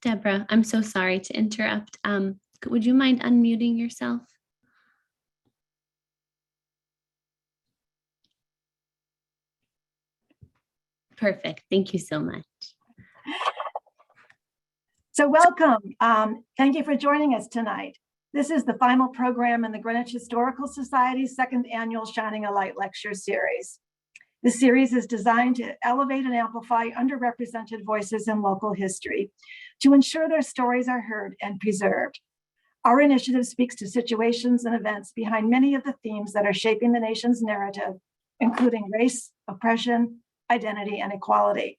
Deborah, I'm so sorry to interrupt. Would you mind unmuting yourself? Perfect. Thank you so much. So welcome. Thank you for joining us tonight. This is the final program in the Greenwich Historical Society's second annual Shining a Light lecture series. The series is designed to elevate and amplify underrepresented voices in local history to ensure their stories are heard and preserved. Our initiative speaks to situations and events behind many of the themes that are shaping the nation's narrative, including race, oppression, identity, and equality.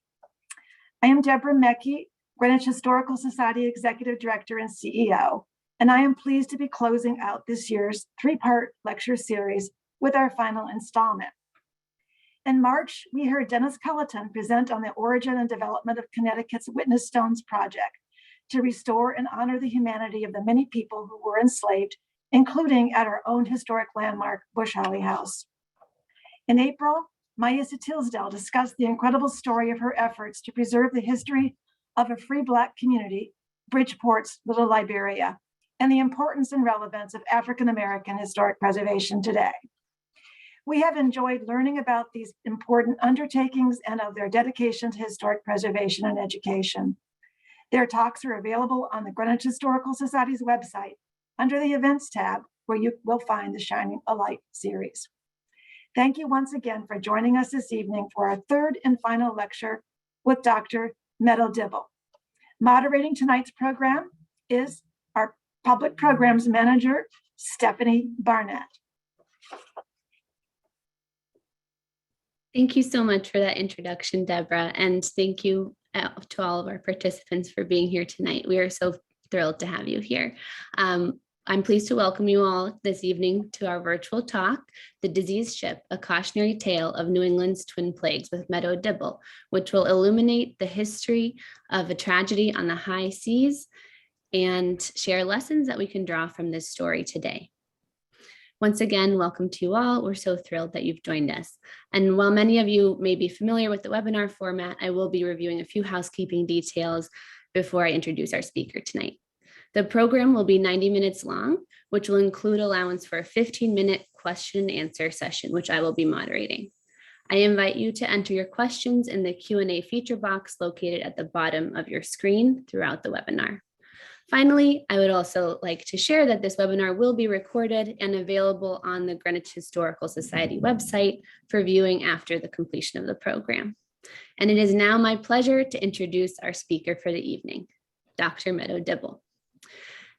I am Deborah Mecke, Greenwich Historical Society Executive Director and CEO, and I am pleased to be closing out this year's three-part lecture series with our final installment. In March, we heard Dennis Culleton present on the origin and development of Connecticut's Witness Stones Project to restore and honor the humanity of the many people who were enslaved, including at our own historic landmark, Bush Holly House. In April, Mayissa Tisdale discussed the incredible story of her efforts to preserve the history of a free Black community, Bridgeport's Little Liberia, and the importance and relevance of African-American historic preservation today. We have enjoyed learning about these important undertakings and of their dedication to historic preservation and education. Their talks are available on the Greenwich Historical Society's website under the Events tab, where you will find the Shining a Light series. Thank you once again for joining us this evening for our third and final lecture with Dr. Meadow Dibble. Moderating tonight's program is our Public Programs Manager, Stephanie Barnett. Thank you so much for that introduction, Deborah, and thank you to all of our participants for being here tonight. We are so thrilled to have you here. I'm pleased to welcome you all this evening to our virtual talk, The Disease Ship, a Cautionary Tale of New England's Twin Plagues with Meadow Dibble, which will illuminate the history of a tragedy on the high seas and share lessons that we can draw from this story today. Once again, welcome to you all. We're so thrilled that you've joined us. And while many of you may be familiar with the webinar format, I will be reviewing a few housekeeping details before I introduce our speaker tonight. The program will be 90 minutes long, which will include allowance for a 15-minute question and answer session, which I will be moderating. I invite you to enter your questions in the Q&A feature box located at the bottom of your screen throughout the webinar. Finally, I would also like to share that this webinar will be recorded and available on the Greenwich Historical Society website for viewing after the completion of the program. And it is now my pleasure to introduce our speaker for the evening, Dr. Meadow Dibble.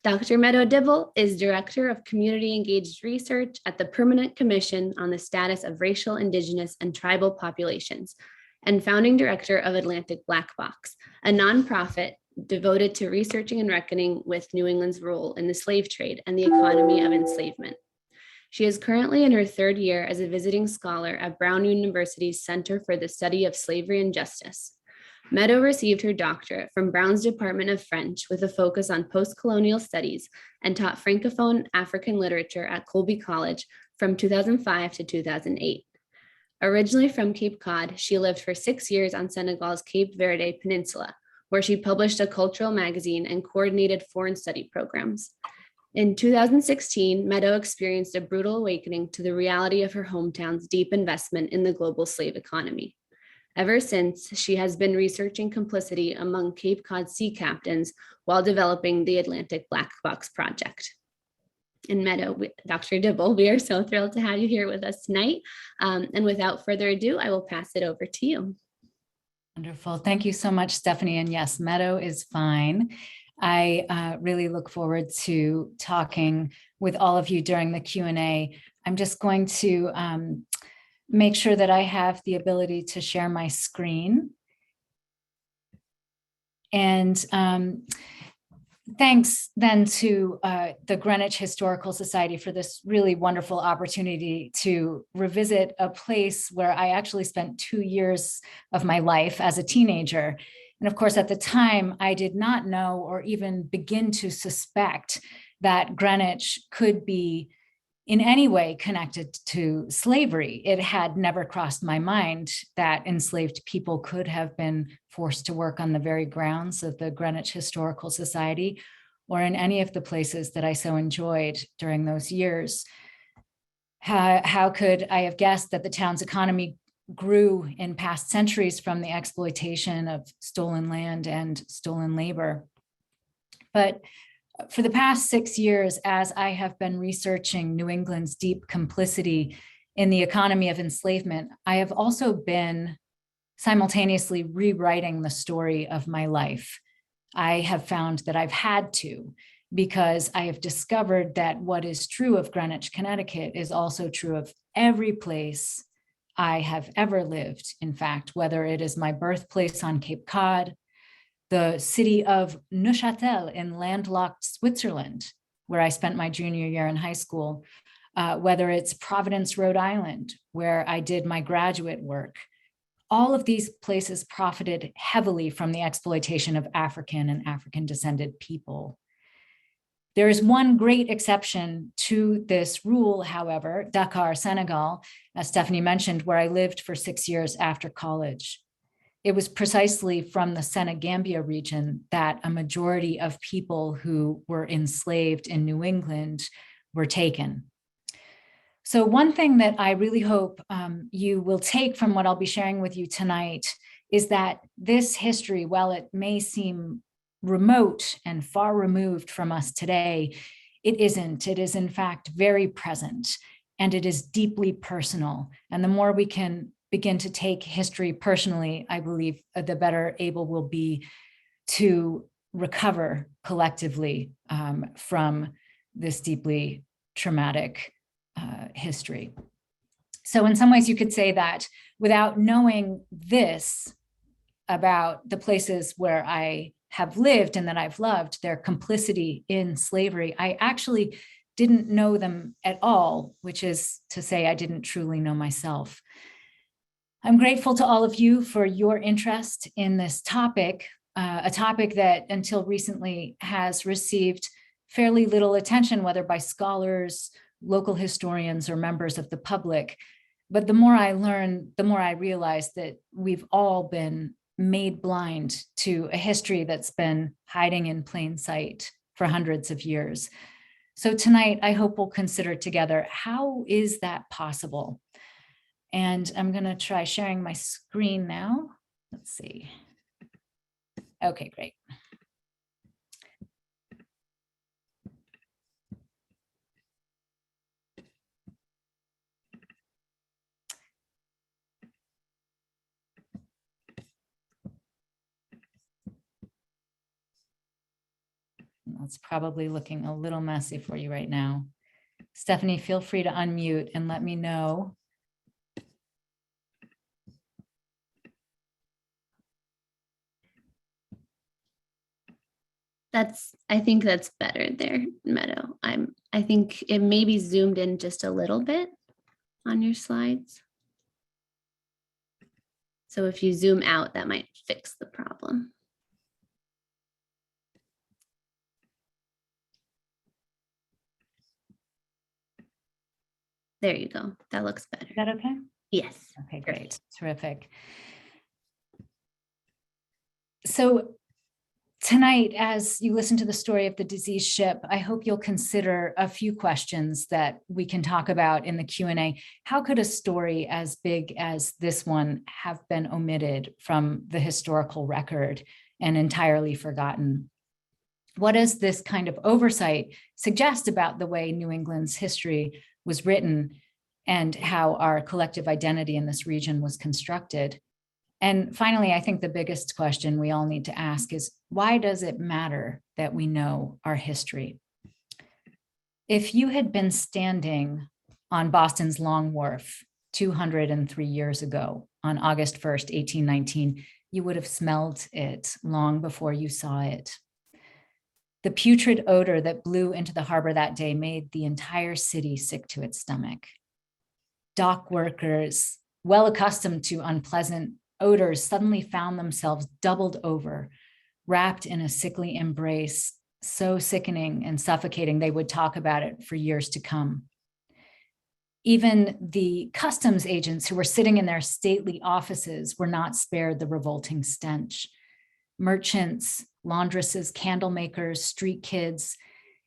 Dr. Meadow Dibble is Director of Community Engaged Research at the Permanent Commission on the Status of Racial, Indigenous, and Tribal Populations, and founding director of Atlantic Black Box, a nonprofit devoted to researching and reckoning with New England's role in the slave trade and the economy of enslavement. She is currently in her third year as a visiting scholar at Brown University's Center for the Study of Slavery and Justice. Meadow received her doctorate from Brown's Department of French with a focus on post-colonial studies and taught Francophone African literature at Colby College from 2005 to 2008. Originally from Cape Cod, she lived for 6 years on Senegal's Cape Verde Peninsula, where she published a cultural magazine and coordinated foreign study programs. In 2016, Meadow experienced a brutal awakening to the reality of her hometown's deep investment in the global slave economy. Ever since, she has been researching complicity among Cape Cod sea captains while developing the Atlantic Black Box Project. And Meadow, Dr. Dibble, we are so thrilled to have you here with us tonight. And without further ado, I will pass it over to you. Wonderful. Thank you so much, Stephanie. And yes, Meadow is fine. I really look forward to talking with all of you during the Q&A. I'm just going to make sure that I have the ability to share my screen. And thanks then to the Greenwich Historical Society for this really wonderful opportunity to revisit a place where I actually spent 2 years of my life as a teenager. And of course, at the time, I did not know or even begin to suspect that Greenwich could be in any way connected to slavery. It had never crossed my mind that enslaved people could have been forced to work on the very grounds of the Greenwich Historical Society or in any of the places that I so enjoyed during those years. How could I have guessed that the town's economy grew in past centuries from the exploitation of stolen land and stolen labor? But for the past 6 years, as I have been researching New England's deep complicity in the economy of enslavement, I have also been simultaneously rewriting the story of my life. I have found that I've had to, because I have discovered that what is true of Greenwich, Connecticut is also true of every place I have ever lived. In fact, whether it is my birthplace on Cape Cod, the city of Neuchâtel in landlocked Switzerland, where I spent my junior year in high school, whether it's Providence, Rhode Island, where I did my graduate work. All of these places profited heavily from the exploitation of African and African descended people. There is one great exception to this rule, however, Dakar, Senegal, as Stephanie mentioned, where I lived for 6 years after college. It was precisely from the Senegambia region that a majority of people who were enslaved in New England were taken. So one thing that I really hope you will take from what I'll be sharing with you tonight is that this history, while it may seem remote and far removed from us today, it isn't. It is in fact very present, and it is deeply personal. And the more we can begin to take history personally, I believe the better able we'll be to recover collectively from this deeply traumatic history. So in some ways you could say that without knowing this about the places where I have lived and that I've loved, their complicity in slavery, I actually didn't know them at all, which is to say I didn't truly know myself. I'm grateful to all of you for your interest in this topic, a topic that until recently has received fairly little attention, whether by scholars, local historians, or members of the public. But the more I learn, the more I realize that we've all been made blind to a history that's been hiding in plain sight for hundreds of years. So tonight, I hope we'll consider together, how is that possible? And I'm going to try sharing my screen now. Let's see. Okay, great. It's probably looking a little messy for you right now. Stephanie, feel free to unmute and let me know. I think that's better there, Meadow. I think it may be zoomed in just a little bit on your slides. So if you zoom out, that might fix the problem. There you go. That looks better. Is that okay? Yes. Okay, great. Terrific. So tonight, as you listen to the story of the diseased ship, I hope you'll consider a few questions that we can talk about in the Q&A. How could a story as big as this one have been omitted from the historical record and entirely forgotten? What does this kind of oversight suggest about the way New England's history was written and how our collective identity in this region was constructed? And finally, I think the biggest question we all need to ask is, why does it matter that we know our history? If you had been standing on Boston's Long Wharf 203 years ago, on August 1st, 1819, you would have smelled it long before you saw it. The putrid odor that blew into the harbor that day made the entire city sick to its stomach. Dock workers, well accustomed to unpleasant odors, suddenly found themselves doubled over, wrapped in a sickly embrace, so sickening and suffocating they would talk about it for years to come. Even the customs agents who were sitting in their stately offices were not spared the revolting stench. Merchants, laundresses, candle makers, street kids.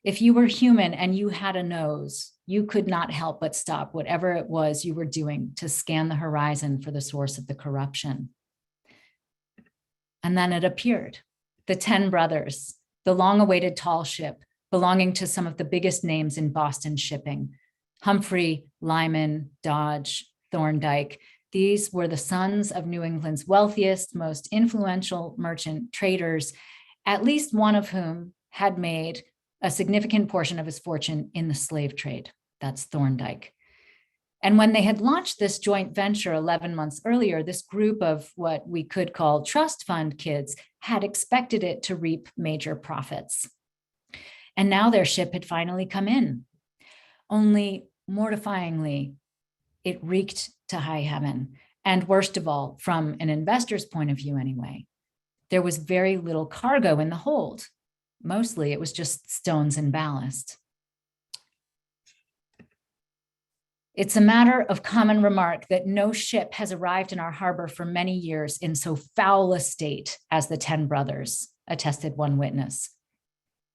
If you were human and you had a nose, you could not help but stop whatever it was you were doing to scan the horizon for the source of the corruption. And then it appeared, the 10 brothers, the long-awaited tall ship belonging to some of the biggest names in Boston shipping, Humphrey, Lyman, Dodge, Thorndike. These were the sons of New England's wealthiest, most influential merchant traders, at least one of whom had made a significant portion of his fortune in the slave trade. That's Thorndike. And when they had launched this joint venture 11 months earlier, this group of what we could call trust fund kids had expected it to reap major profits. And now their ship had finally come in. Only mortifyingly, it reeked to high heaven. And worst of all, from an investor's point of view anyway, there was very little cargo in the hold. Mostly it was just stones and ballast. It's a matter of common remark that no ship has arrived in our harbor for many years in so foul a state as the 10 brothers, attested one witness.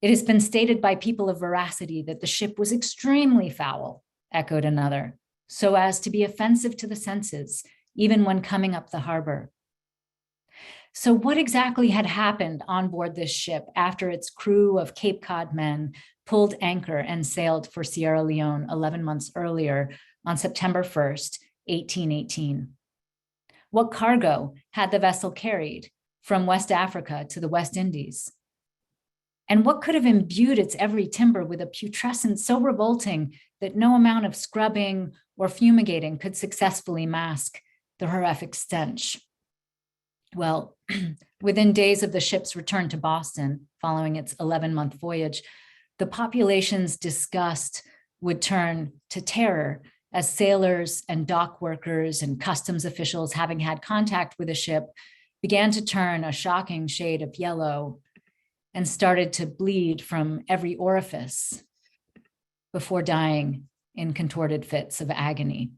It has been stated by people of veracity that the ship was extremely foul, echoed another, so as to be offensive to the senses, even when coming up the harbor. So what exactly had happened on board this ship after its crew of Cape Cod men pulled anchor and sailed for Sierra Leone 11 months earlier on September 1st, 1818? What cargo had the vessel carried from West Africa to the West Indies? And what could have imbued its every timber with a putrescence so revolting that no amount of scrubbing or fumigating could successfully mask the horrific stench? Well, within days of the ship's return to Boston, following its 11-month voyage, the population's disgust would turn to terror as sailors and dock workers and customs officials, having had contact with the ship, began to turn a shocking shade of yellow and started to bleed from every orifice before dying in contorted fits of agony.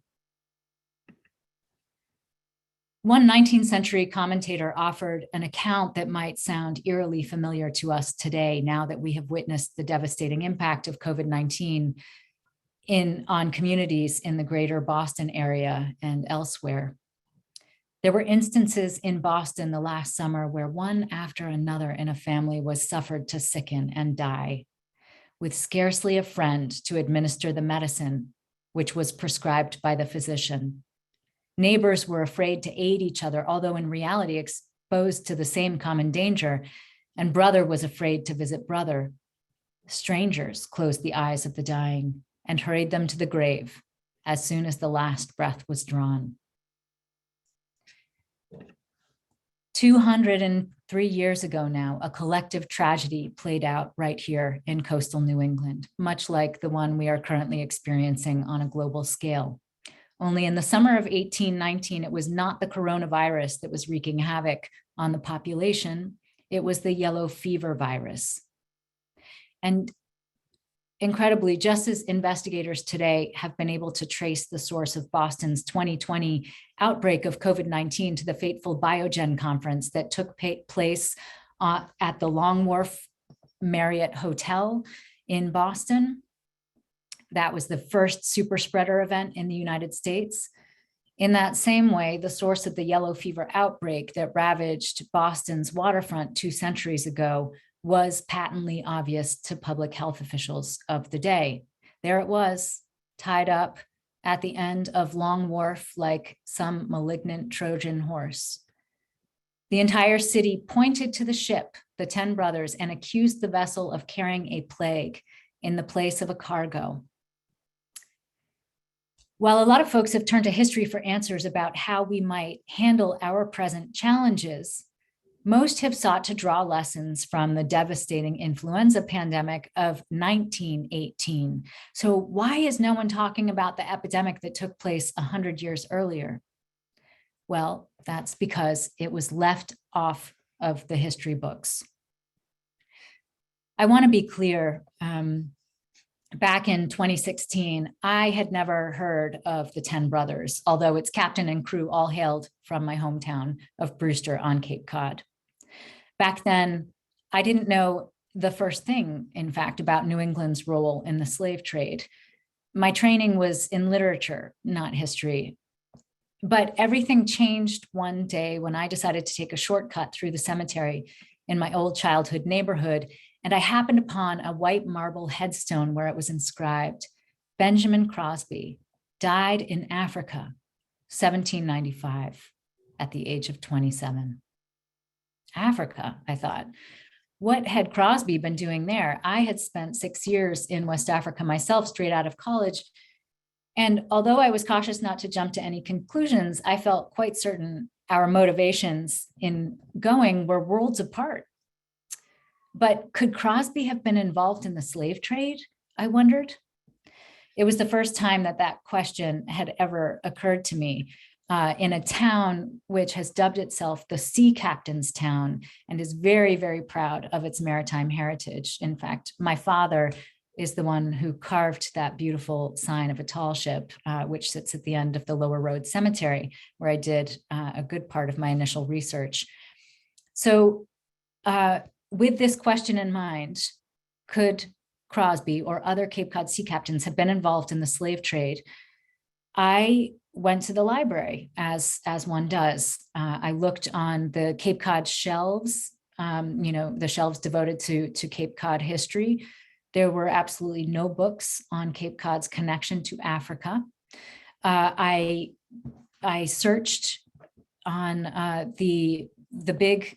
One 19th century commentator offered an account that might sound eerily familiar to us today, now that we have witnessed the devastating impact of COVID-19 on communities in the greater Boston area and elsewhere. There were instances in Boston the last summer where one after another in a family was suffered to sicken and die, with scarcely a friend to administer the medicine which was prescribed by the physician. Neighbors were afraid to aid each other, although in reality exposed to the same common danger, and brother was afraid to visit brother. Strangers closed the eyes of the dying and hurried them to the grave as soon as the last breath was drawn. 203 years ago now, a collective tragedy played out right here in coastal New England, much like the one we are currently experiencing on a global scale. Only in the summer of 1819, it was not the coronavirus that was wreaking havoc on the population. It was the yellow fever virus. And incredibly, just as investigators today have been able to trace the source of Boston's 2020 outbreak of COVID-19 to the fateful Biogen conference that took place at the Long Wharf Marriott Hotel in Boston. That was the first super spreader event in the United States. In that same way, the source of the yellow fever outbreak that ravaged Boston's waterfront 2 centuries ago was patently obvious to public health officials of the day. There it was, tied up at the end of Long Wharf like some malignant Trojan horse. The entire city pointed to the ship, the 10 brothers, and accused the vessel of carrying a plague in the place of a cargo. While a lot of folks have turned to history for answers about how we might handle our present challenges, most have sought to draw lessons from the devastating influenza pandemic of 1918. So why is no one talking about the epidemic that took place 100 years earlier? Well, that's because it was left off of the history books. I want to be clear. back in 2016, I had never heard of the 10 Brothers, although its captain and crew all hailed from my hometown of Brewster on Cape Cod. Back then, I didn't know the first thing, in fact, about New England's role in the slave trade. My training was in literature, not history. But everything changed one day when I decided to take a shortcut through the cemetery in my old childhood neighborhood, and I happened upon a white marble headstone where it was inscribed, Benjamin Crosby died in Africa, 1795, at the age of 27. Africa, I thought. What had Crosby been doing there? I had spent 6 years in West Africa myself, straight out of college. And although I was cautious not to jump to any conclusions, I felt quite certain our motivations in going were worlds apart. But could Crosby have been involved in the slave trade? I wondered. It was the first time that that question had ever occurred to me in a town which has dubbed itself the Sea Captain's Town and is very, very proud of its maritime heritage. In fact, my father is the one who carved that beautiful sign of a tall ship, which sits at the end of the Lower Road Cemetery, where I did a good part of my initial research. So with this question in mind, could Crosby or other Cape Cod sea captains have been involved in the slave trade? I went to the library, as one does. I looked on the Cape Cod shelves, the shelves devoted to Cape Cod history. There were absolutely no books on Cape Cod's connection to Africa. I searched on the big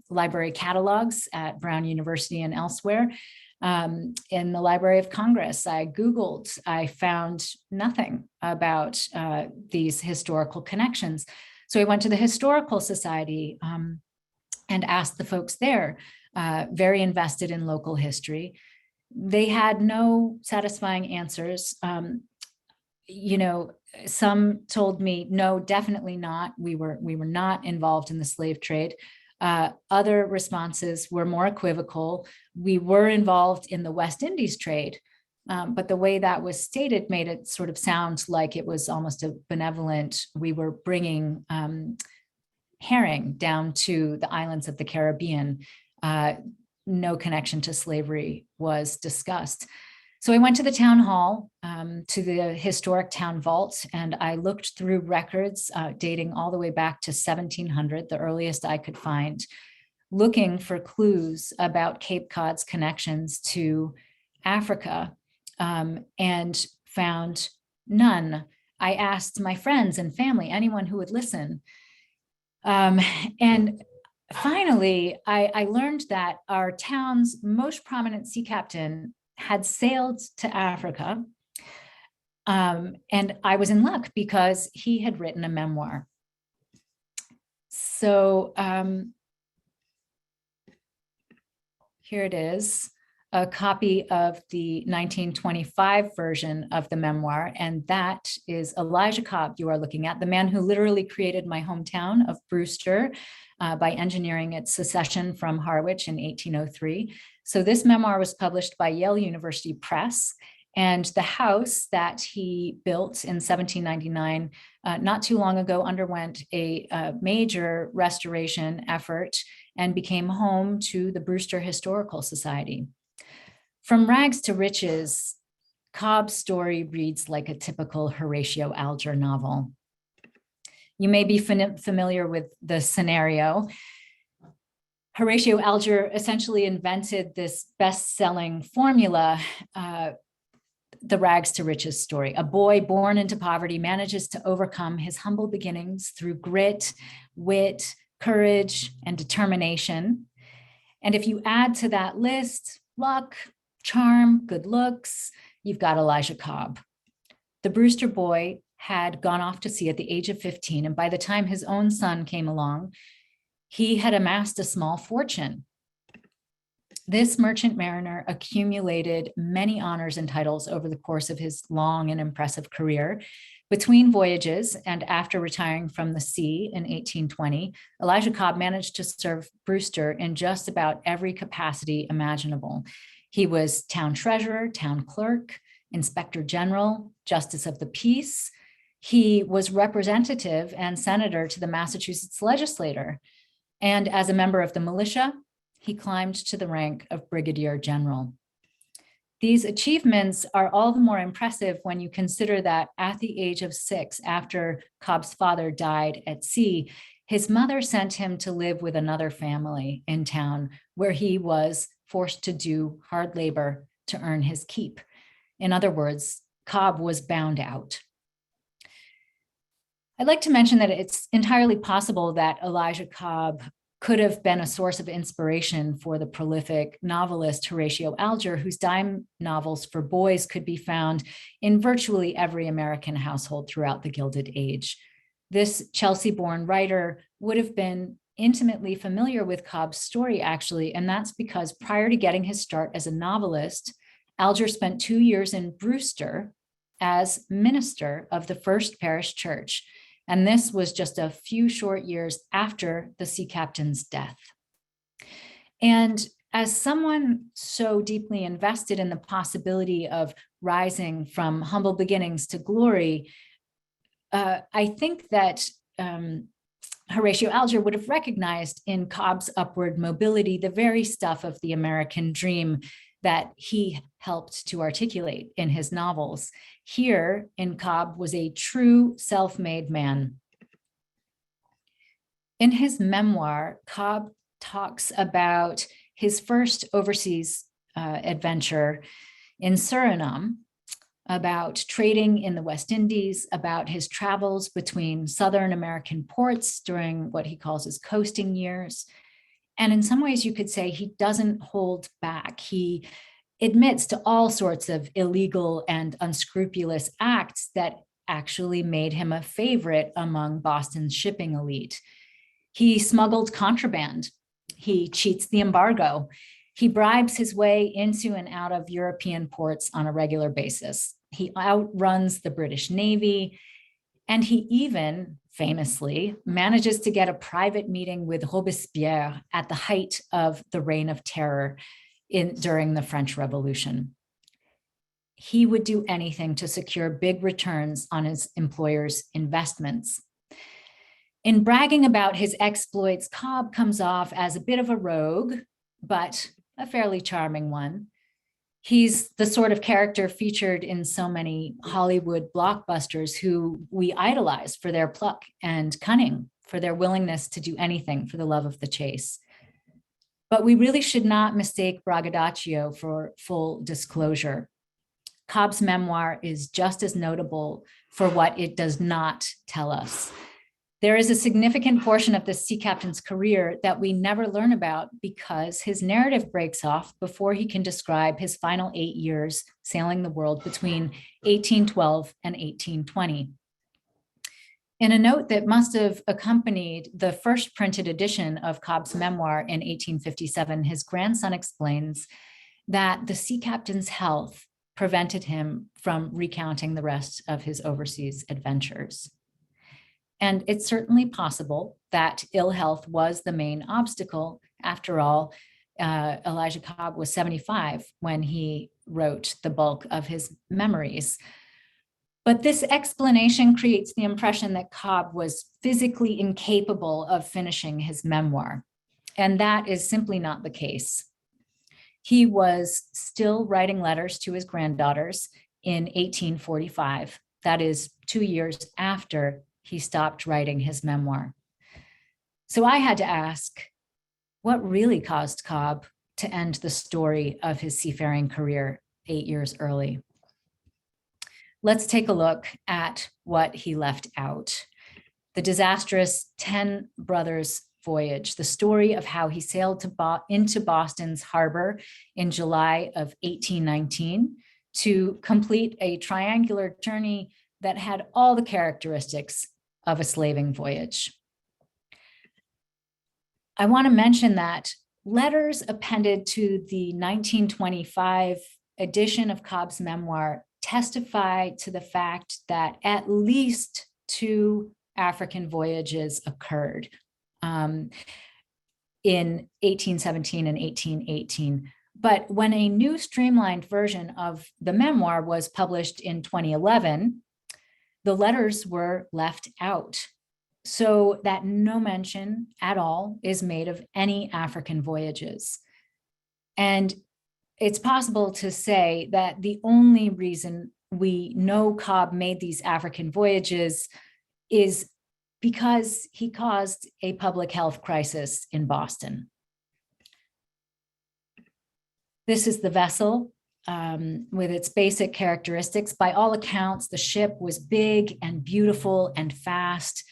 library catalogs at Brown University and elsewhere. In the Library of Congress, I Googled, I found nothing about these historical connections. So I went to the Historical Society and asked the folks there, very invested in local history. They had no satisfying answers. Some told me, no, definitely not. We were not involved in the slave trade. Other responses were more equivocal. We were involved in the West Indies trade, but the way that was stated made it sort of sound like it was almost a benevolent, we were bringing herring down to the islands of the Caribbean. No connection to slavery was discussed. So I went to the town hall, to the historic town vault, and I looked through records dating all the way back to 1700, the earliest I could find, looking for clues about Cape Cod's connections to Africa, and found none. I asked my friends and family, anyone who would listen. And finally, I learned that our town's most prominent sea captain had sailed to Africa. And I was in luck because he had written a memoir. So here it is, a copy of the 1925 version of the memoir. And that is Elijah Cobb you are looking at, the man who literally created my hometown of Brewster by engineering its secession from Harwich in 1803. So this memoir was published by Yale University Press, and the house that he built in 1799, not too long ago, underwent a major restoration effort and became home to the Brewster Historical Society. From rags to riches, Cobb's story reads like a typical Horatio Alger novel. You may be familiar with the scenario. Horatio Alger essentially invented this best-selling formula, the rags to riches story. A boy born into poverty manages to overcome his humble beginnings through grit, wit, courage, and determination. And if you add to that list luck, charm, good looks, you've got Elijah Cobb. The Brewster boy had gone off to sea at the age of 15, and by the time his own son came along, he had amassed a small fortune. This merchant mariner accumulated many honors and titles over the course of his long and impressive career. Between voyages and after retiring from the sea in 1820, Elijah Cobb managed to serve Brewster in just about every capacity imaginable. He was town treasurer, town clerk, inspector general, justice of the peace. He was representative and senator to the Massachusetts legislature. And as a member of the militia, he climbed to the rank of brigadier general. These achievements are all the more impressive when you consider that at the age of 6, after Cobb's father died at sea, his mother sent him to live with another family in town where he was forced to do hard labor to earn his keep. In other words, Cobb was bound out. I'd like to mention that it's entirely possible that Elijah Cobb could have been a source of inspiration for the prolific novelist Horatio Alger, whose dime novels for boys could be found in virtually every American household throughout the Gilded Age. This Chelsea-born writer would have been intimately familiar with Cobb's story, actually, and that's because prior to getting his start as a novelist, Alger spent 2 years in Brewster as minister of the First Parish Church. And this was just a few short years after the sea captain's death. And as someone so deeply invested in the possibility of rising from humble beginnings to glory, I think that Horatio Alger would have recognized in Cobb's upward mobility the very stuff of the American dream that he helped to articulate in his novels. Here in Cobb was a true self-made man. In his memoir, Cobb talks about his first overseas adventure in Suriname, about trading in the West Indies, about his travels between Southern American ports during what he calls his coasting years. And in some ways, you could say he doesn't hold back. He admits to all sorts of illegal and unscrupulous acts that actually made him a favorite among Boston's shipping elite. He smuggled contraband. He cheats the embargo. He bribes his way into and out of European ports on a regular basis. He outruns the British Navy. And he even famously manages to get a private meeting with Robespierre at the height of the Reign of Terror during the French Revolution. He would do anything to secure big returns on his employer's investments. In bragging about his exploits, Cobb comes off as a bit of a rogue, but a fairly charming one. He's the sort of character featured in so many Hollywood blockbusters who we idolize for their pluck and cunning, for their willingness to do anything for the love of the chase. But we really should not mistake braggadocio for full disclosure. Cobb's memoir is just as notable for what it does not tell us. There is a significant portion of the sea captain's career that we never learn about because his narrative breaks off before he can describe his final 8 years sailing the world between 1812 and 1820. In a note that must have accompanied the first printed edition of Cobb's memoir in 1857, his grandson explains that the sea captain's health prevented him from recounting the rest of his overseas adventures. And it's certainly possible that ill health was the main obstacle. After all, Elijah Cobb was 75 when he wrote the bulk of his memories. But this explanation creates the impression that Cobb was physically incapable of finishing his memoir. And that is simply not the case. He was still writing letters to his granddaughters in 1845. That is 2 years after he stopped writing his memoir. So I had to ask, what really caused Cobb to end the story of his seafaring career 8 years early? Let's take a look at what he left out. The disastrous 10 Brothers voyage, the story of how he sailed into Boston's harbor in July of 1819 to complete a triangular journey that had all the characteristics of a slaving voyage. I want to mention that letters appended to the 1925 edition of Cobb's memoir testify to the fact that at least 2 African voyages occurred in 1817 and 1818. But when a new streamlined version of the memoir was published in 2011, the letters were left out, so that no mention at all is made of any African voyages. And it's possible to say that the only reason we know Cobb made these African voyages is because he caused a public health crisis in Boston. This is the vessel with its basic characteristics. By all accounts, the ship was big and beautiful and fast.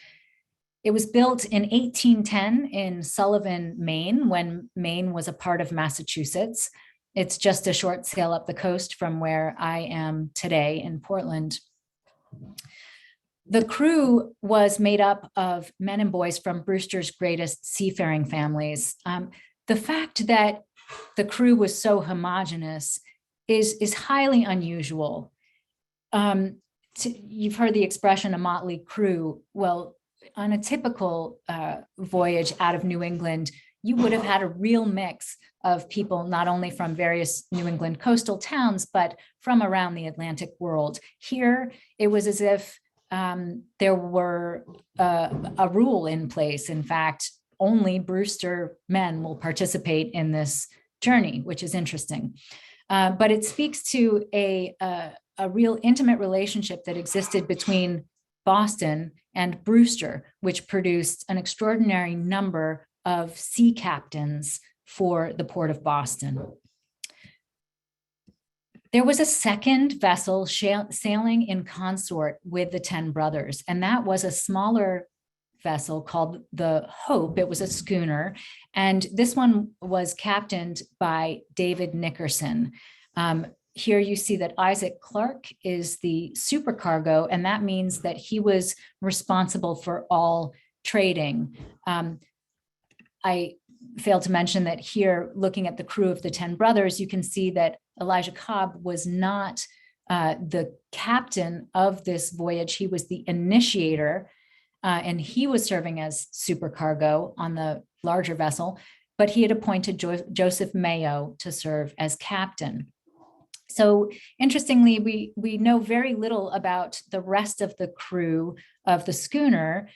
It was built in 1810 in Sullivan, Maine, when Maine was a part of Massachusetts. It's just a short sail up the coast from where I am today in Portland. The crew was made up of men and boys from Brewster's greatest seafaring families. The fact that the crew was so homogenous is highly unusual. You've heard the expression a motley crew. Well, on a typical voyage out of New England, you would have had a real mix of people, not only from various New England coastal towns, but from around the Atlantic world. Here, it was as if there were a rule in place. In fact, only Brewster men will participate in this journey, which is interesting. But it speaks to a real intimate relationship that existed between Boston and Brewster, which produced an extraordinary number of sea captains for the port of Boston. There was a second vessel sailing in consort with the 10 brothers, and that was a smaller vessel called the Hope. It was a schooner, and this one was captained by David Nickerson. Here you see that Isaac Clark is the supercargo, and that means that he was responsible for all trading. I failed to mention that here, looking at the crew of the 10 brothers, you can see that Elijah Cobb was not the captain of this voyage. He was the initiator, and he was serving as supercargo on the larger vessel, but he had appointed Joseph Mayo to serve as captain. So interestingly, we know very little about the rest of the crew of the schooner.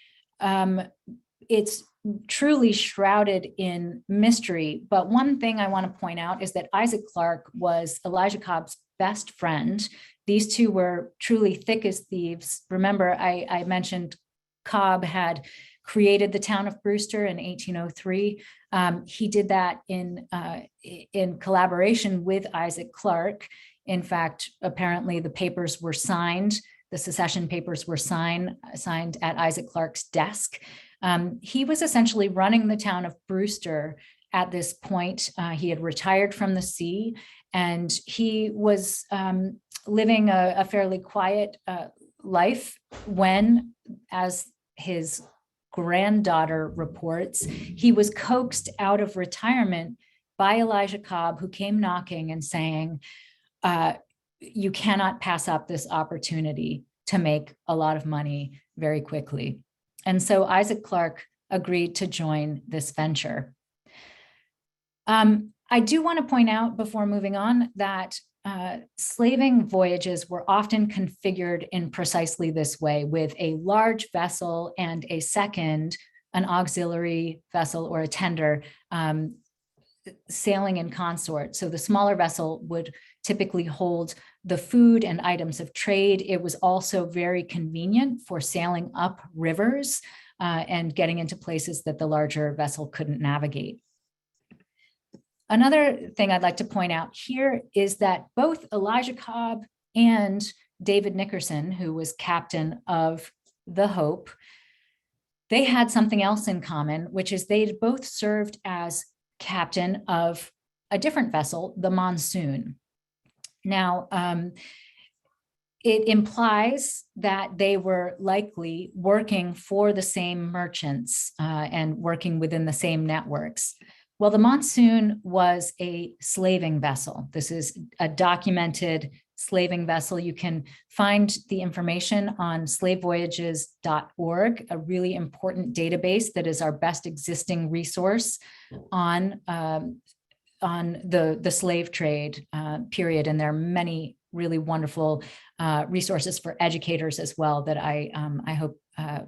It's truly shrouded in mystery. But one thing I want to point out is that Isaac Clark was Elijah Cobb's best friend. These two were truly thick as thieves. Remember, I mentioned Cobb had created the town of Brewster in 1803. He did that in collaboration with Isaac Clark. In fact, apparently the papers were signed, the secession papers were signed at Isaac Clark's desk. He was essentially running the town of Brewster at this point. He had retired from the sea, and he was living a fairly quiet life when, as his granddaughter reports, he was coaxed out of retirement by Elijah Cobb, who came knocking and saying, you cannot pass up this opportunity to make a lot of money very quickly. And so Isaac Clark agreed to join this venture. I do want to point out before moving on that slaving voyages were often configured in precisely this way, with a large vessel and a second, an auxiliary vessel or a tender, sailing in consort. So the smaller vessel would typically hold the food and items of trade. It was also very convenient for sailing up rivers and getting into places that the larger vessel couldn't navigate. Another thing I'd like to point out here is that both Elijah Cobb and David Nickerson, who was captain of the Hope, they had something else in common, which is they'd both served as captain of a different vessel, the Monsoon. Now, it implies that they were likely working for the same merchants and working within the same networks. Well, the Monsoon was a slaving vessel. This is a documented slaving vessel. You can find the information on slavevoyages.org, a really important database that is our best existing resource on on the slave trade period, and there are many really wonderful resources for educators as well that I hope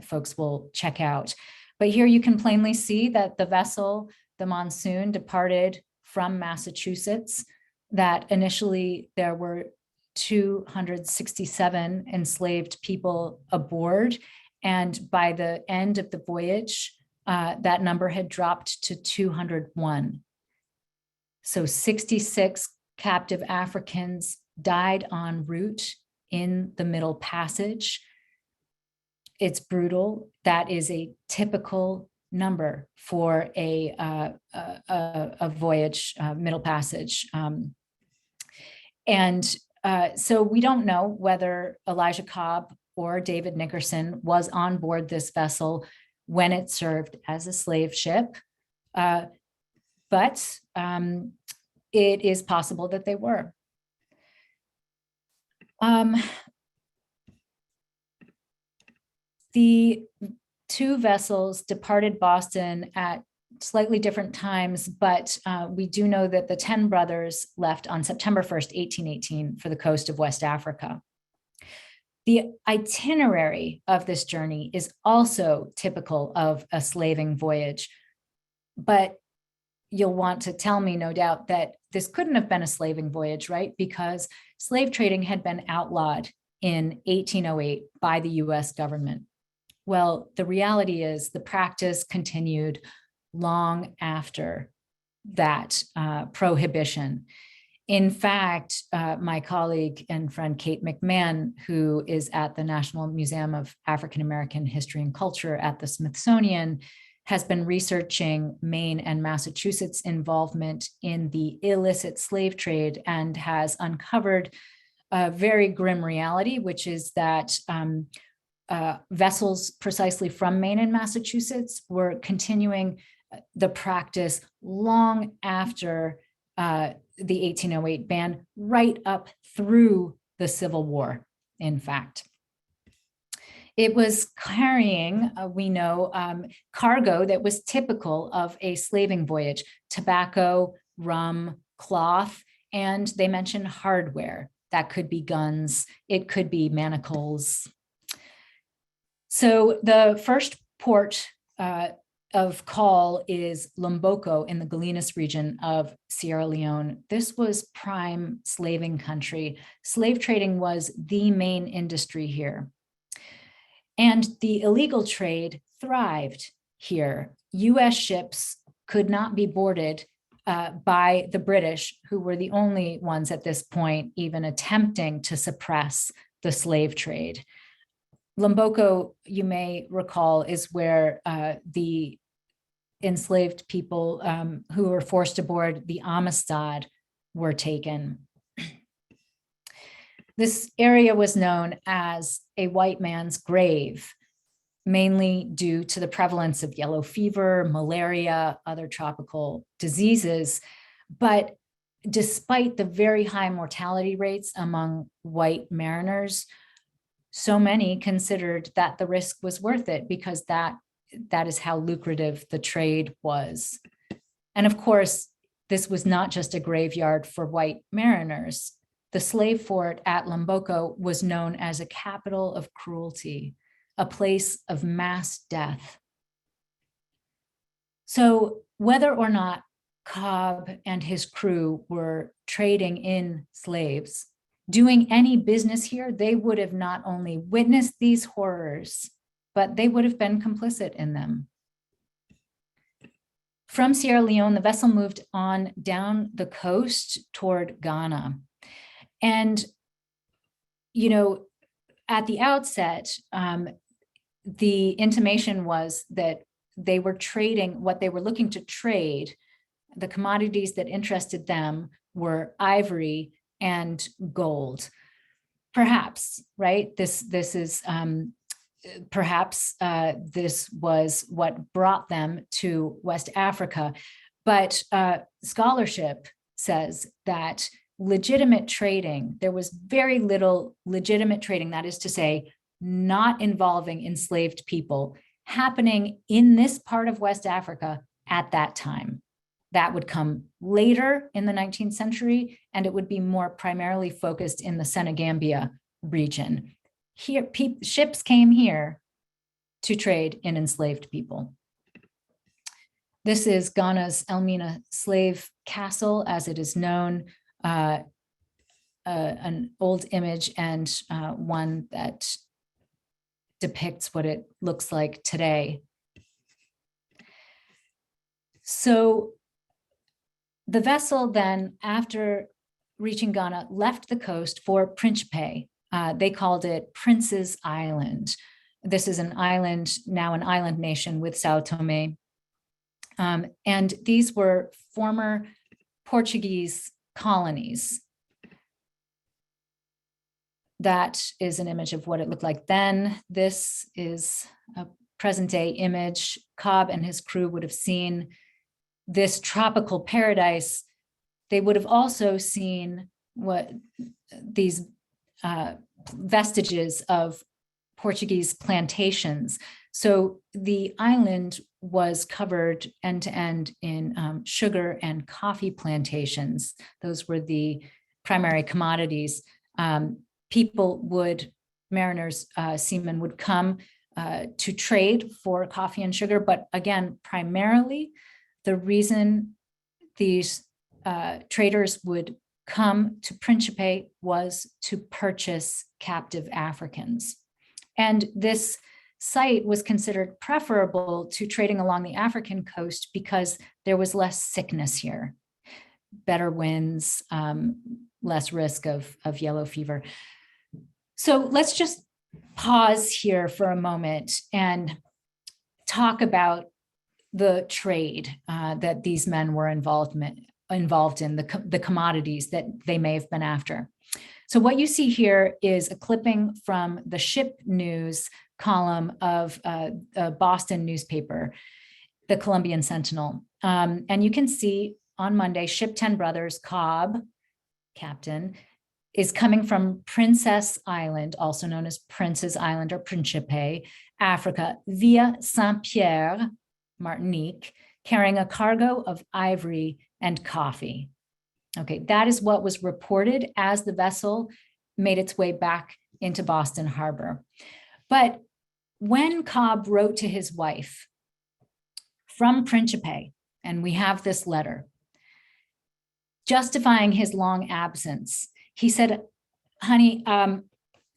folks will check out. But here you can plainly see that the vessel, the Monsoon, departed from Massachusetts, that initially there were 267 enslaved people aboard. And by the end of the voyage, that number had dropped to 201. So 66 captive Africans died en route in the Middle Passage. It's brutal. That is a typical number for a voyage, Middle Passage. So we don't know whether Elijah Cobb or David Nickerson was on board this vessel when it served as a slave ship, but it is possible that they were. The two vessels departed Boston at slightly different times, but we do know that the 10 brothers left on September 1st, 1818 for the coast of West Africa. The itinerary of this journey is also typical of a slaving voyage, but you'll want to tell me, no doubt, that this couldn't have been a slaving voyage, right? Because slave trading had been outlawed in 1808 by the US government. Well, the reality is the practice continued long after that prohibition. In fact, my colleague and friend Kate McMahon, who is at the National Museum of African American History and Culture at the Smithsonian, has been researching Maine and Massachusetts' involvement in the illicit slave trade and has uncovered a very grim reality, which is that vessels precisely from Maine and Massachusetts were continuing the practice long after the 1808 ban, right up through the Civil War, in fact. It was carrying, we know, cargo that was typical of a slaving voyage: tobacco, rum, cloth, and they mentioned hardware. That could be guns, it could be manacles. So the first port of call is Lomboko in the Galinas region of Sierra Leone. This was prime slaving country. Slave trading was the main industry here. And the illegal trade thrived here. US ships could not be boarded by the British, who were the only ones at this point even attempting to suppress the slave trade. Lomboko, you may recall, is where the enslaved people who were forced aboard the Amistad were taken. This area was known as a white man's grave, mainly due to the prevalence of yellow fever, malaria, other tropical diseases. But despite the very high mortality rates among white mariners, so many considered that the risk was worth it because that is how lucrative the trade was. And of course, this was not just a graveyard for white mariners. The slave fort at Lomboko was known as a capital of cruelty, a place of mass death. So whether or not Cobb and his crew were trading in slaves, doing any business here, they would have not only witnessed these horrors, but they would have been complicit in them. From Sierra Leone, the vessel moved on down the coast toward Ghana. And, you know, at the outset, the intimation was that they were trading, what they were looking to trade, the commodities that interested them were ivory and gold. Perhaps, right? This is perhaps this was what brought them to West Africa. But scholarship says that legitimate trading, there was very little legitimate trading, that is to say, not involving enslaved people, happening in this part of West Africa at that time. That would come later in the 19th century, and it would be more primarily focused in the Senegambia region. Here, ships came here to trade in enslaved people. This is Ghana's Elmina slave castle, as it is known, an old image and one that depicts what it looks like today. So the vessel then, after reaching Ghana, left the coast for Principe. They called it Prince's Island. This is an island, now an island nation with Sao Tome. And these were former Portuguese colonies. That is an image of what it looked like then. This is a present day image. Cobb and his crew would have seen this tropical paradise. They would have also seen what these vestiges of Portuguese plantations. So the island was covered end to end in sugar and coffee plantations. Those were the primary commodities. Mariners, seamen would come to trade for coffee and sugar. But again, primarily the reason these traders would come to Principe was to purchase captive Africans. And this site was considered preferable to trading along the African coast because there was less sickness here, better winds, less risk of yellow fever. So let's just pause here for a moment and talk about the trade that these men were involved in, the commodities that they may have been after. So what you see here is a clipping from the ship news column of a Boston newspaper, the Columbian Sentinel. And you can see on Monday, ship 10 Brothers, Cobb, captain, is coming from Princess Island, also known as Prince's Island or Principe, Africa, via Saint-Pierre, Martinique, carrying a cargo of ivory and coffee. Okay, that is what was reported as the vessel made its way back into Boston Harbor. But when Cobb wrote to his wife from Principe, and we have this letter, justifying his long absence, he said, honey,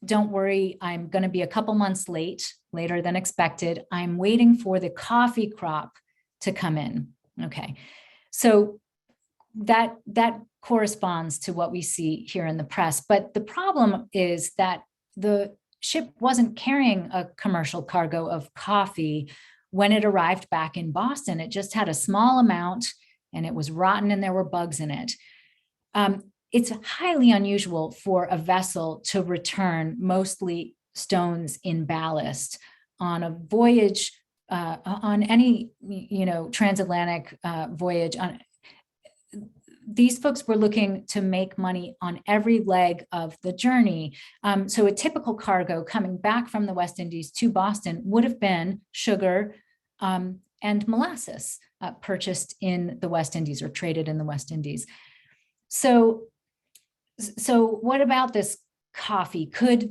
don't worry, I'm going to be a couple months later than expected. I'm waiting for the coffee crop to come in. Okay, so that corresponds to what we see here in the press. But the problem is that the ship wasn't carrying a commercial cargo of coffee when it arrived back in Boston. It just had a small amount and it was rotten and there were bugs in it. It's highly unusual for a vessel to return mostly stones in ballast on a voyage, on any transatlantic voyage. These folks were looking to make money on every leg of the journey. So a typical cargo coming back from the West Indies to Boston would have been sugar and molasses purchased in the West Indies or traded in the West Indies. So what about this coffee? Could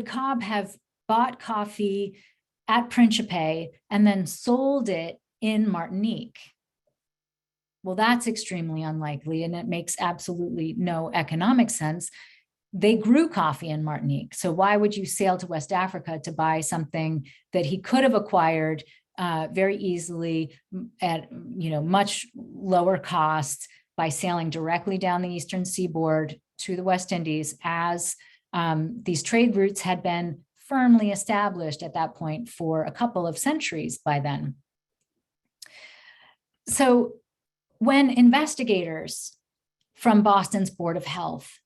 Cobb have bought coffee at Principe and then sold it in Martinique? Well, that's extremely unlikely, and it makes absolutely no economic sense. They grew coffee in Martinique. So why would you sail to West Africa to buy something that he could have acquired very easily at much lower costs by sailing directly down the eastern seaboard to the West Indies, as these trade routes had been firmly established at that point for a couple of centuries by then. So when investigators from Boston's Board of Health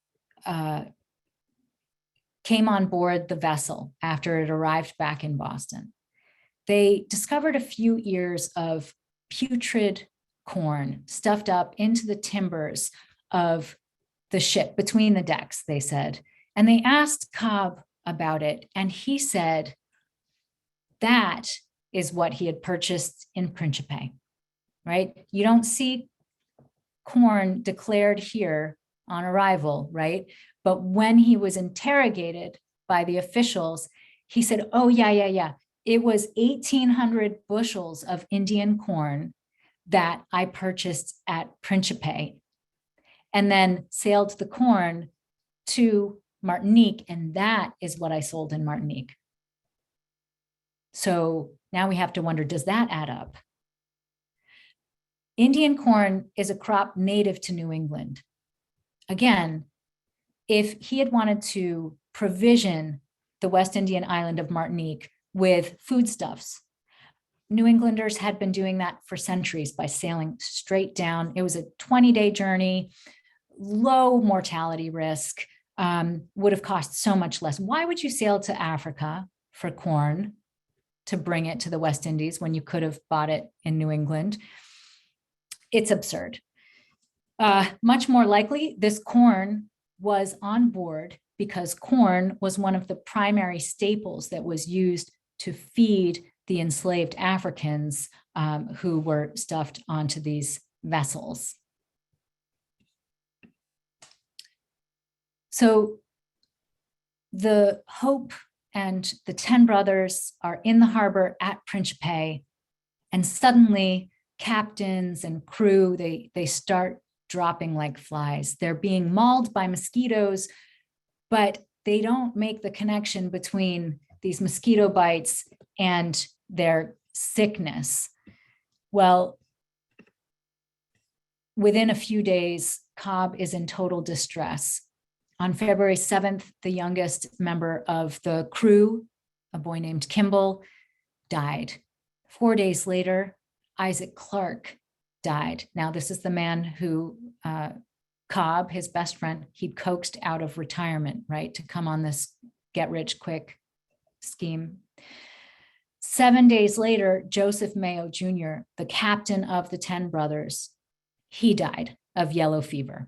came on board the vessel after it arrived back in Boston, they discovered a few ears of putrid corn stuffed up into the timbers of the ship between the decks, they said. And they asked Cobb about it, and he said that is what he had purchased in Principe. right? You don't see corn declared here on arrival, right? But when he was interrogated by the officials, he said, oh, yeah. It was 1,800 bushels of Indian corn that I purchased at Principe and then sailed the corn to Martinique. And that is what I sold in Martinique. So now we have to wonder, does that add up? Indian corn is a crop native to New England. Again, if he had wanted to provision the West Indian island of Martinique with foodstuffs, New Englanders had been doing that for centuries by sailing straight down. It was a 20-day journey, low mortality risk, would have cost so much less. Why would you sail to Africa for corn to bring it to the West Indies when you could have bought it in New England? It's absurd. Much more likely, this corn was on board because corn was one of the primary staples that was used to feed the enslaved Africans who were stuffed onto these vessels. So the Hope and the 10 brothers are in the harbor at Principe, and suddenly captains and crew, they start dropping like flies. They're being mauled by mosquitoes, but they don't make the connection between these mosquito bites and their sickness. Well, within a few days, Cobb is in total distress. On February 7th, the youngest member of the crew, a boy named Kimball, died. 4 days later, Isaac Clark died. Now, this is the man who Cobb, his best friend, he'd coaxed out of retirement, right, to come on this get-rich-quick scheme. 7 days later, Joseph Mayo Jr., the captain of the 10 brothers, he died of yellow fever.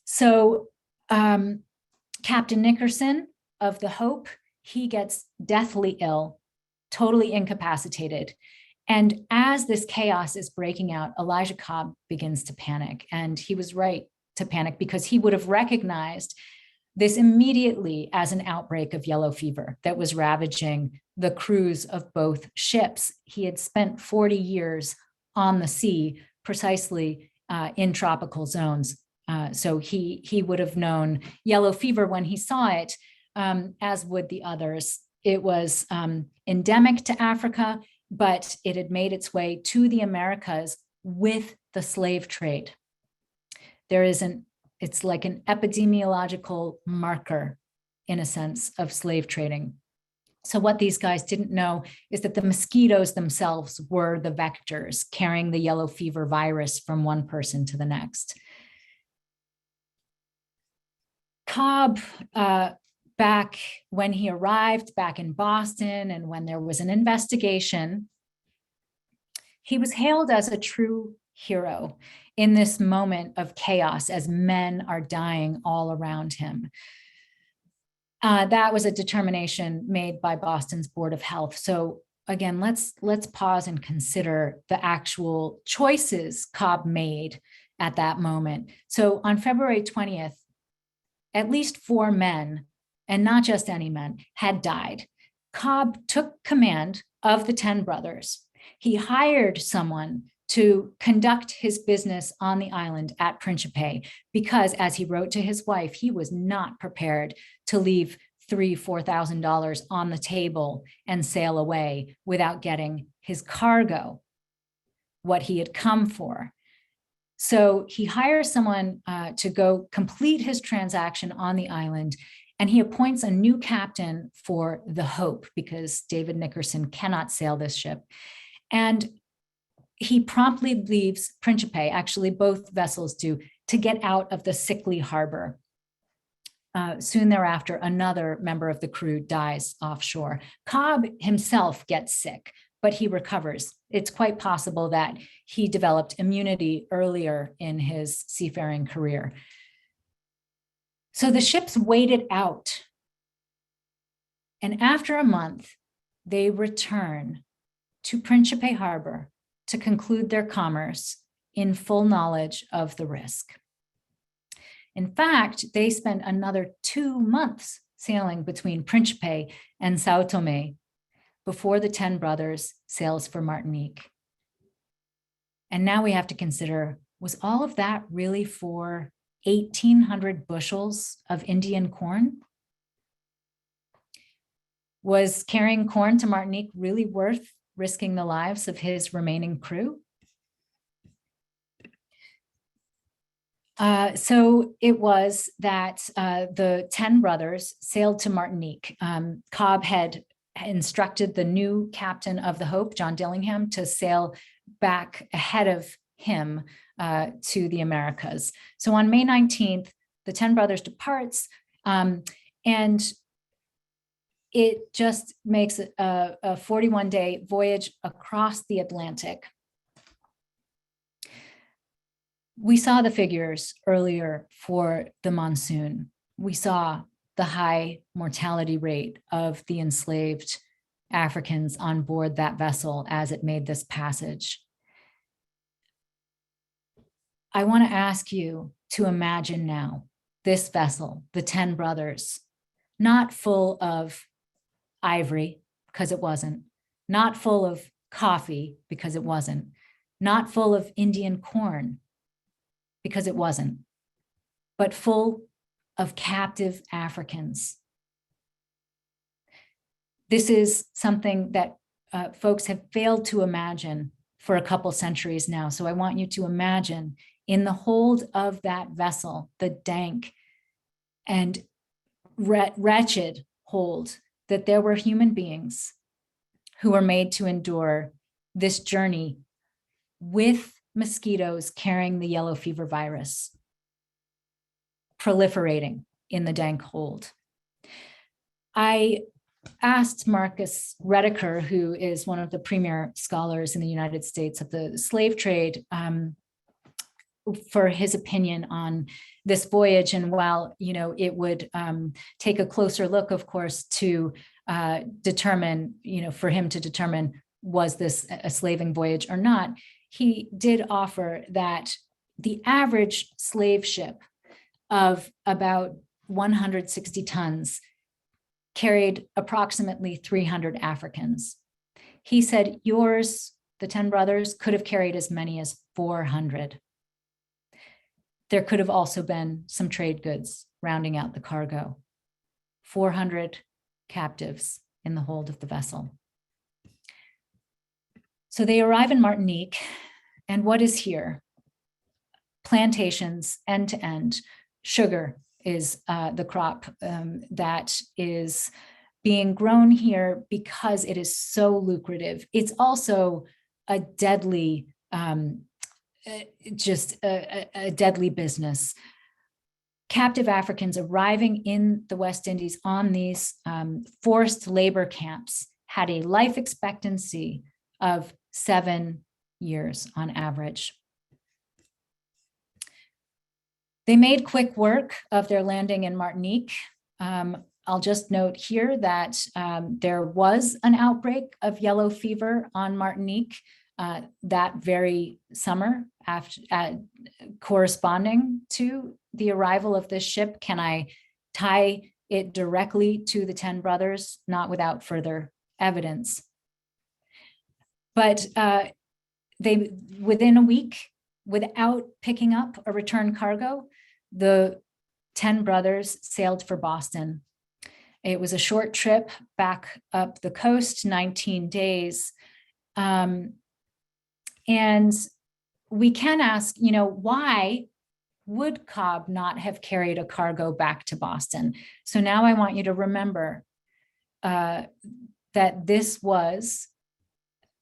So Captain Nickerson of the Hope, he gets deathly ill, totally incapacitated. And as this chaos is breaking out, Elijah Cobb begins to panic. And he was right to panic because he would have recognized this immediately as an outbreak of yellow fever that was ravaging the crews of both ships. He had spent 40 years on the sea, precisely in tropical zones. So he would have known yellow fever when he saw it, as would the others. It was endemic to Africa, but it had made its way to the Americas with the slave trade. It's like an epidemiological marker, in a sense, of slave trading. So what these guys didn't know is that the mosquitoes themselves were the vectors carrying the yellow fever virus from one person to the next. Cobb, back when he arrived back in Boston and when there was an investigation, he was hailed as a true hero in this moment of chaos as men are dying all around him. That was a determination made by Boston's Board of Health. So again, let's pause and consider the actual choices Cobb made at that moment. So on February 20th, at least 4 men, and not just any men, had died. Cobb took command of the 10 brothers. He hired someone to conduct his business on the island at Principe because, as he wrote to his wife, he was not prepared to leave $3,000-4,000 on the table and sail away without getting his cargo, what he had come for. So he hires someone to go complete his transaction on the island, and he appoints a new captain for the Hope because David Nickerson cannot sail this ship. And he promptly leaves Principe, actually both vessels do, to get out of the sickly harbor. Soon thereafter, another member of the crew dies offshore. Cobb himself gets sick, but he recovers. It's quite possible that he developed immunity earlier in his seafaring career. So the ships waited out. And after a month, they return to Principe Harbor to conclude their commerce in full knowledge of the risk. In fact, they spent another 2 months sailing between Principe and Sao Tome before the 10 brothers sails for Martinique. And now we have to consider, was all of that really for 1,800 bushels of Indian corn? Was carrying corn to Martinique really worth risking the lives of his remaining crew? So it was that the 10 brothers sailed to Martinique. Cobb had instructed the new captain of the Hope, John Dillingham, to sail back ahead of him to the Americas. So on May 19th, the 10 brothers departs, and it just makes a 41-day voyage across the Atlantic. We saw the figures earlier for the Monsoon. We saw the high mortality rate of the enslaved Africans on board that vessel as it made this passage. I want to ask you to imagine now this vessel, the 10 brothers, not full of ivory, because it wasn't, not full of coffee, because it wasn't, not full of Indian corn, because it wasn't, but full of captive Africans. This is something that folks have failed to imagine for a couple centuries now. So I want you to imagine in the hold of that vessel, the dank and wretched hold, that there were human beings who were made to endure this journey with mosquitoes carrying the yellow fever virus, proliferating in the dank hold. I asked Marcus Rediker, who is one of the premier scholars in the United States of the slave trade, for his opinion on this voyage. And while, it would take a closer look, of course, to determine, for him to determine, was this a slaving voyage or not, he did offer that the average slave ship of about 160 tons carried approximately 300 Africans. He said yours, the 10 brothers, could have carried as many as 400. There could have also been some trade goods rounding out the cargo. 400 captives in the hold of the vessel. So they arrive in Martinique, and what is here? Plantations, end to end. Sugar is the crop that is being grown here because it is so lucrative. It's also a deadly, a deadly business. Captive Africans arriving in the West Indies on these forced labor camps had a life expectancy of 7 years on average. They made quick work of their landing in Martinique. I'll just note here that there was an outbreak of yellow fever on Martinique that very summer, corresponding to the arrival of this ship. Can I tie it directly to the 10 brothers? Not without further evidence. But within a week, without picking up a return cargo, the 10 brothers sailed for Boston. It was a short trip back up the coast, 19 days. And we can ask, why would Cobb not have carried a cargo back to Boston? So now I want you to remember that this was,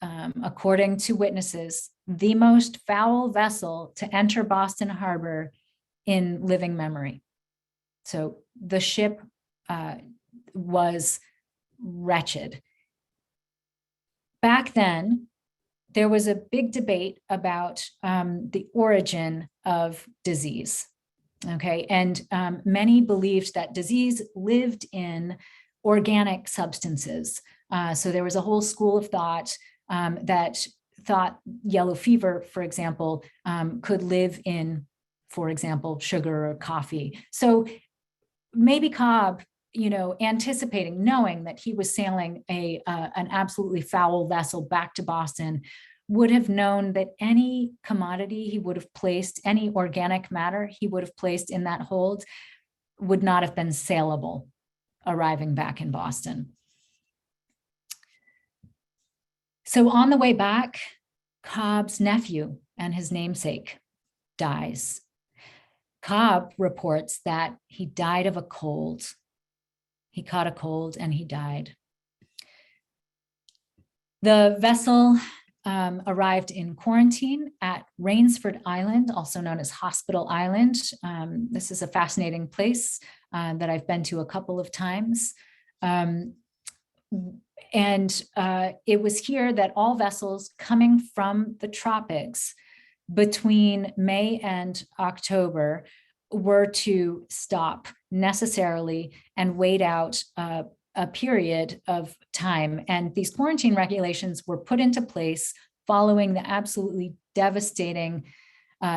according to witnesses, the most foul vessel to enter Boston Harbor in living memory. So the ship was wretched. Back then, there was a big debate about the origin of disease. Okay, and many believed that disease lived in organic substances. So there was a whole school of thought that thought yellow fever, for example, could live in, for example, sugar or coffee. So maybe Cobb, anticipating, knowing that he was sailing an absolutely foul vessel back to Boston, would have known that any commodity he would have placed, any organic matter he would have placed in that hold, would not have been saleable arriving back in Boston. So on the way back, Cobb's nephew and his namesake dies. Cobb reports that he died of a cold. He caught a cold and he died. The vessel arrived in quarantine at Rainsford Island, also known as Hospital Island. This is a fascinating place that I've been to a couple of times. And it was here that all vessels coming from the tropics between May and October were to stop necessarily and wait out a period of time. And these quarantine regulations were put into place following the absolutely devastating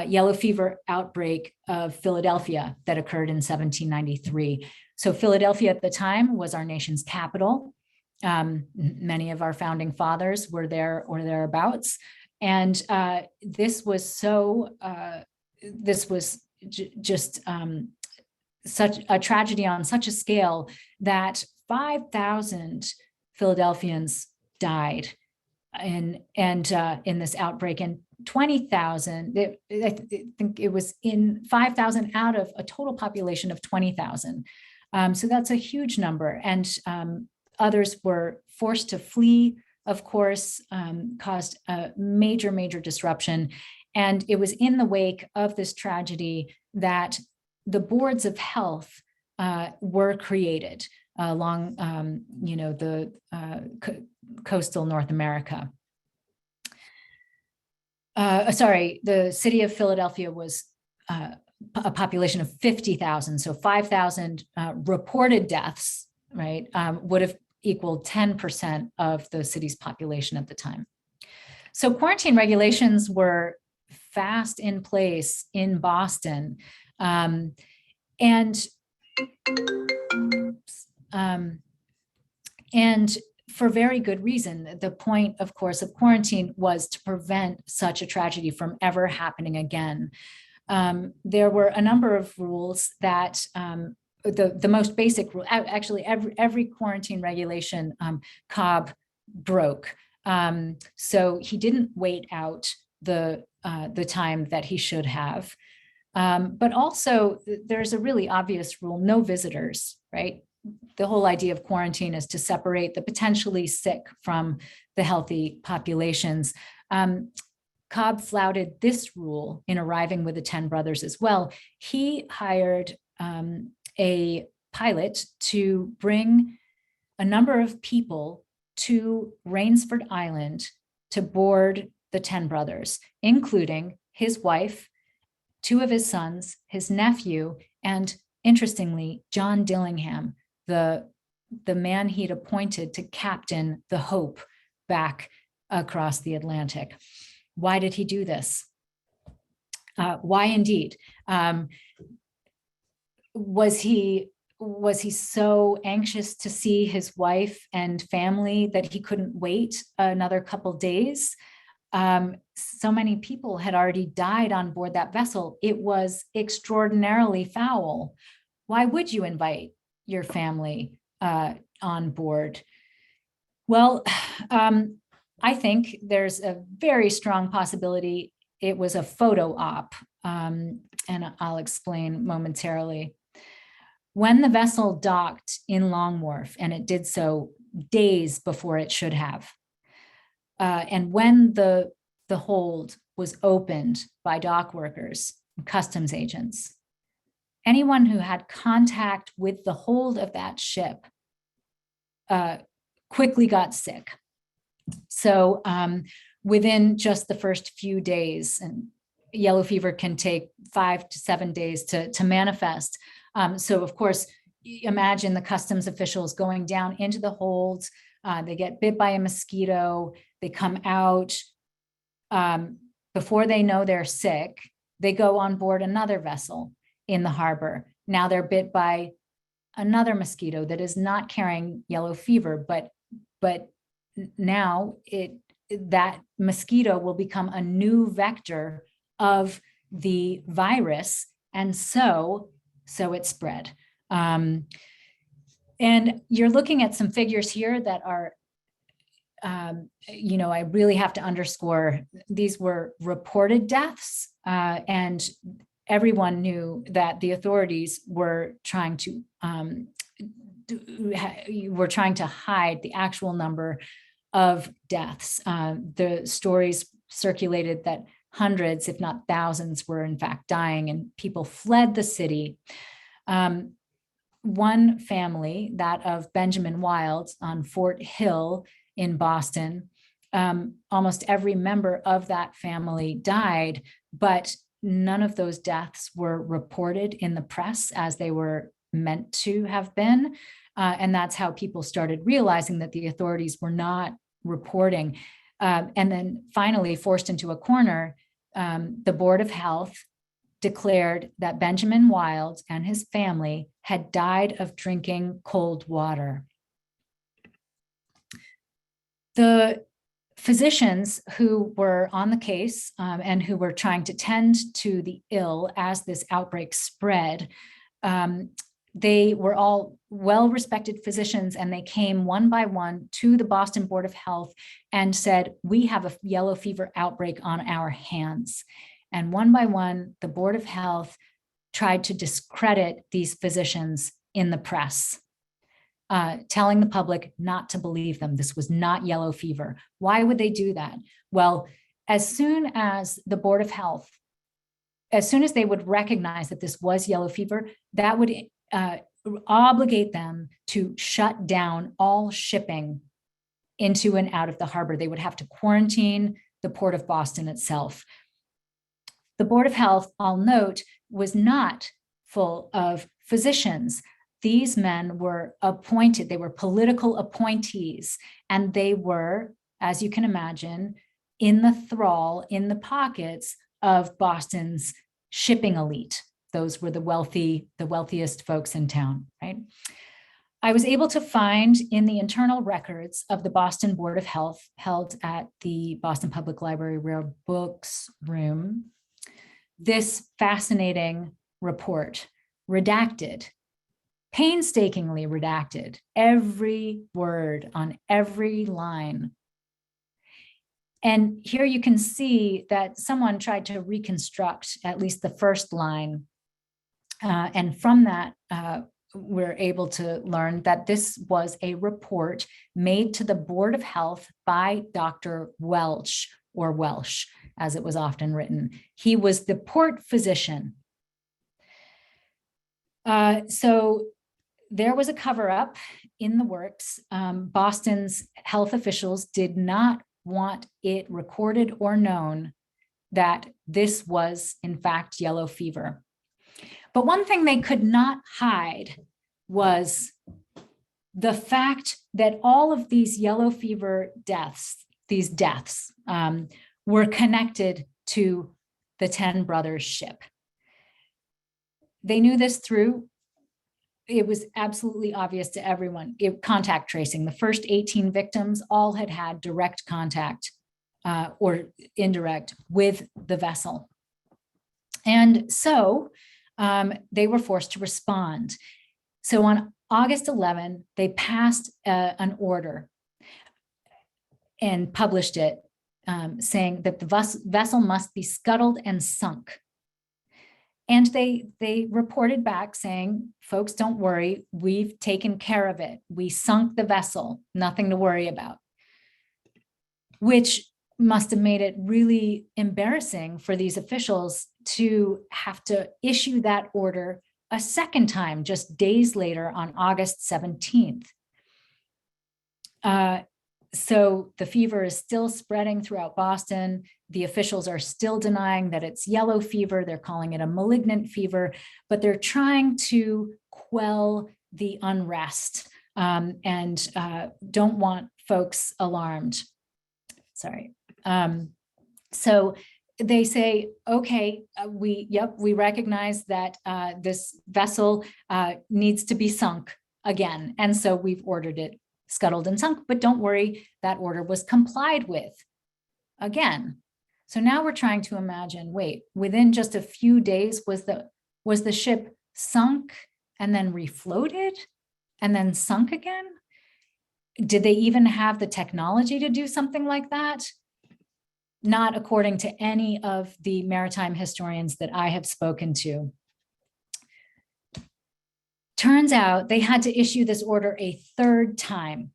yellow fever outbreak of Philadelphia that occurred in 1793. So Philadelphia at the time was our nation's capital. Many of our founding fathers were there or thereabouts. And this was just such a tragedy on such a scale that 5,000 Philadelphians died in this outbreak, and 20,000, I think it was in 5,000 out of a total population of 20,000. So that's a huge number. And others were forced to flee, of course, caused a major, major disruption. And it was in the wake of this tragedy that the boards of health were created along, the coastal North America. The city of Philadelphia was a population of 50,000. So 5,000 reported deaths, right, would have equaled 10% of the city's population at the time. So quarantine regulations were fast in place in Boston. And for very good reason. The point, of course, of quarantine was to prevent such a tragedy from ever happening again. There were a number of rules that the most basic rule, actually every quarantine regulation Cobb broke. So he didn't wait out the time that he should have. But also there's a really obvious rule, no visitors, right? The whole idea of quarantine is to separate the potentially sick from the healthy populations. Cobb flouted this rule in arriving with the 10 brothers as well. He hired a pilot to bring a number of people to Rainsford Island to board the 10 brothers, including his wife, 2 of his sons, his nephew, and interestingly, John Dillingham, the man he'd appointed to captain the Hope back across the Atlantic. Why did he do this? Why indeed? Was he so anxious to see his wife and family that he couldn't wait another couple days? So many people had already died on board that vessel. It was extraordinarily foul. Why would you invite your family on board? Well, I think there's a very strong possibility it was a photo op, and I'll explain momentarily. When the vessel docked in Long Wharf, and it did so days before it should have, and when the hold was opened by dock workers, customs agents, anyone who had contact with the hold of that ship quickly got sick. So within just the first few days, and yellow fever can take 5 to 7 days to manifest. So of course, imagine the customs officials going down into the hold, they get bit by a mosquito, they come out, before they know they're sick, they go on board another vessel in the harbor. Now they're bit by another mosquito that is not carrying yellow fever, but now that mosquito will become a new vector of the virus, and so it spread. And you're looking at some figures here that are, I really have to underscore, these were reported deaths, and everyone knew that the authorities were trying to hide the actual number of deaths. The stories circulated that hundreds, if not thousands, were in fact dying, and people fled the city. One family, that of Benjamin Wild on Fort Hill in Boston, almost every member of that family died, but none of those deaths were reported in the press as they were meant to have been. And that's how people started realizing that the authorities were not reporting. And then finally, forced into a corner, the Board of Health declared that Benjamin Wild and his family had died of drinking cold water. The physicians who were on the case and who were trying to tend to the ill as this outbreak spread, they were all well-respected physicians, and they came one by one to the Boston Board of Health and said, we have a yellow fever outbreak on our hands. And one by one, the Board of Health tried to discredit these physicians in the press, telling the public not to believe them. This was not yellow fever. Why would they do that? Well, as soon as the Board of Health, as soon as they would recognize that this was yellow fever, that would obligate them to shut down all shipping into and out of the harbor. They would have to quarantine the Port of Boston itself. The Board of Health, I'll note, was not full of physicians. These men were appointed, they were political appointees, and they were, as you can imagine, in the thrall, in the pockets of Boston's shipping elite. Those were the wealthiest folks in town, right? I was able to find in the internal records of the Boston Board of Health, held at the Boston Public Library Rare Books Room, this fascinating report, redacted, painstakingly redacted, every word on every line. And here you can see that someone tried to reconstruct at least the first line. And from that, we're able to learn that this was a report made to the Board of Health by Dr. Welch, or Welsh, as it was often written. He was the port physician. So there was a cover-up in the works. Boston's health officials did not want it recorded or known that this was, in fact, yellow fever. But one thing they could not hide was the fact that all of these yellow fever deaths, were connected to the 10 Brothers ship. They knew this through, it was absolutely obvious to everyone, contact tracing. The first 18 victims all had direct contact or indirect with the vessel. And so they were forced to respond. So on August 11, they passed an order and published it, saying that the vessel must be scuttled and sunk. And they reported back saying, folks, don't worry, we've taken care of it. We sunk the vessel, nothing to worry about. Which must have made it really embarrassing for these officials to have to issue that order a second time, just days later on August 17th. So the fever is still spreading throughout Boston. The officials are still denying that it's yellow fever. They're calling it a malignant fever, but they're trying to quell the unrest and don't want folks alarmed. Sorry. So they say, okay, we recognize that this vessel needs to be sunk again. And so we've ordered it scuttled and sunk, but don't worry, that order was complied with again. So now we're trying to imagine, wait, within just a few days, was the ship sunk and then refloated and then sunk again? Did they even have the technology to do something like that? Not according to any of the maritime historians that I have spoken to. Turns out they had to issue this order a third time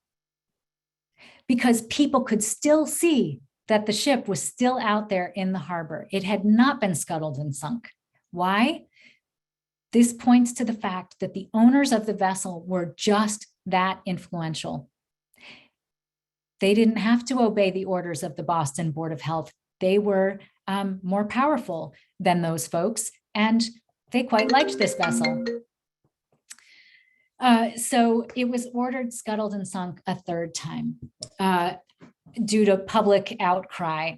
because people could still see that the ship was still out there in the harbor. It had not been scuttled and sunk. Why? This points to the fact that the owners of the vessel were just that influential. They didn't have to obey the orders of the Boston Board of Health. They were more powerful than those folks, and they quite liked this vessel. So it was ordered scuttled and sunk a third time due to public outcry.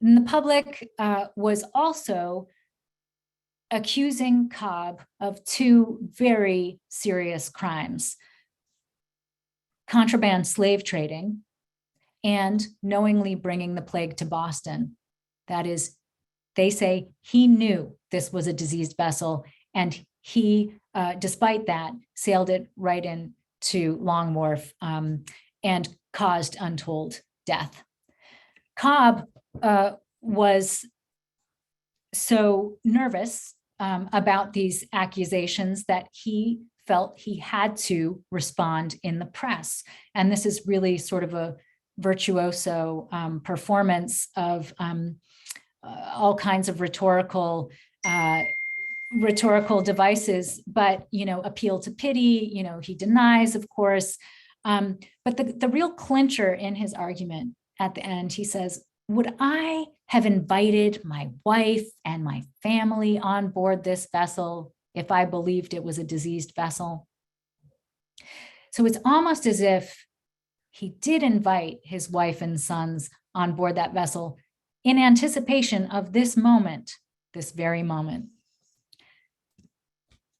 And the public was also accusing Cobb of two very serious crimes: contraband slave trading and knowingly bringing the plague to Boston. That is, they say he knew this was a diseased vessel, and he, despite that, sailed it right into Long Wharf and caused untold death. Cobb was so nervous about these accusations that he felt he had to respond in the press. And this is really sort of a virtuoso performance of all kinds of rhetorical devices, but, appeal to pity, he denies, of course. But the real clincher in his argument at the end, he says, would I have invited my wife and my family on board this vessel if I believed it was a diseased vessel? So it's almost as if he did invite his wife and sons on board that vessel in anticipation of this moment, this very moment.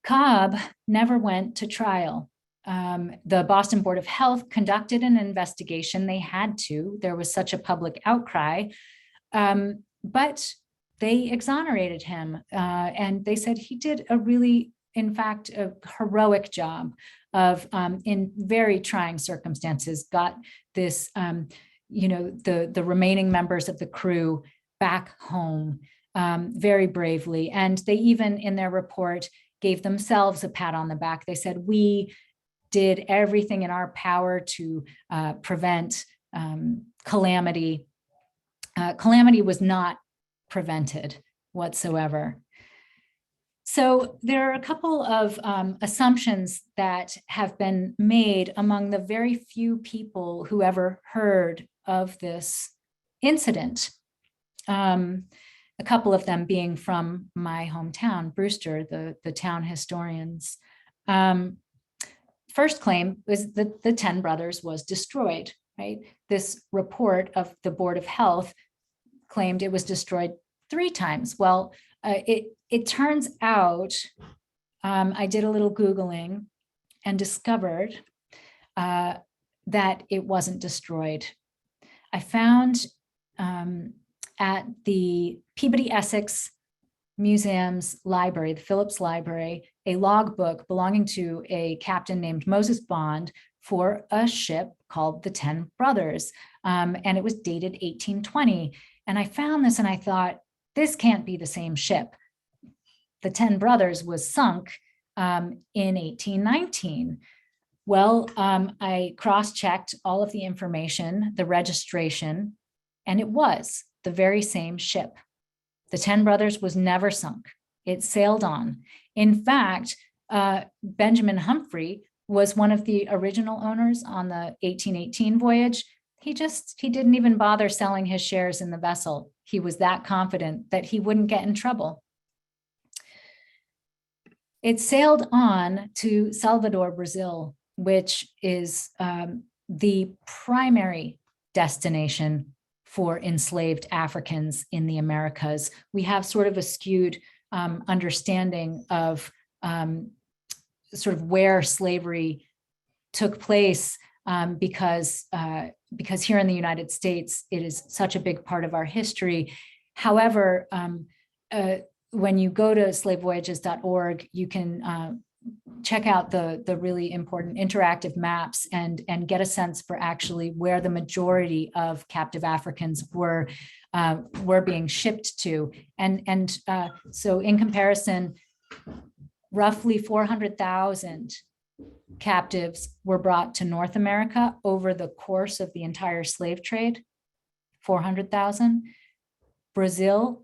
Cobb never went to trial. The Boston Board of Health conducted an investigation. They had to. There was such a public outcry, but they exonerated him, and they said he did a really, in fact, a heroic job of, in very trying circumstances, got this, the remaining members of the crew back home very bravely. And they even, in their report, gave themselves a pat on the back. They said, we did everything in our power to prevent calamity. Calamity was not prevented whatsoever. So there are a couple of assumptions that have been made among the very few people who ever heard of this incident. A couple of them being from my hometown, Brewster, the town historians. First claim was that the 10 Brothers was destroyed, right? This report of the Board of Health claimed it was destroyed 3 times. Well, it turns out, I did a little Googling and discovered that it wasn't destroyed. I found at the Peabody Essex Museum's library, the Phillips Library, a logbook belonging to a captain named Moses Bond for a ship called the 10 Brothers. And it was dated 1820. And I found this and I thought, this can't be the same ship. The 10 Brothers was sunk in 1819. Well, I cross-checked all of the information, the registration, and it was the very same ship. The 10 Brothers was never sunk. It sailed on. In fact, Benjamin Humphrey was one of the original owners on the 1818 voyage. He didn't even bother selling his shares in the vessel. He was that confident that he wouldn't get in trouble. It sailed on to Salvador, Brazil, which is the primary destination for enslaved Africans in the Americas. We have sort of a skewed understanding of sort of where slavery took place because here in the United States, it is such a big part of our history. However, when you go to slavevoyages.org, you can check out the really important interactive maps and get a sense for actually where the majority of captive Africans were being shipped to. And so in comparison, roughly 400,000 captives were brought to North America over the course of the entire slave trade, 400,000. Brazil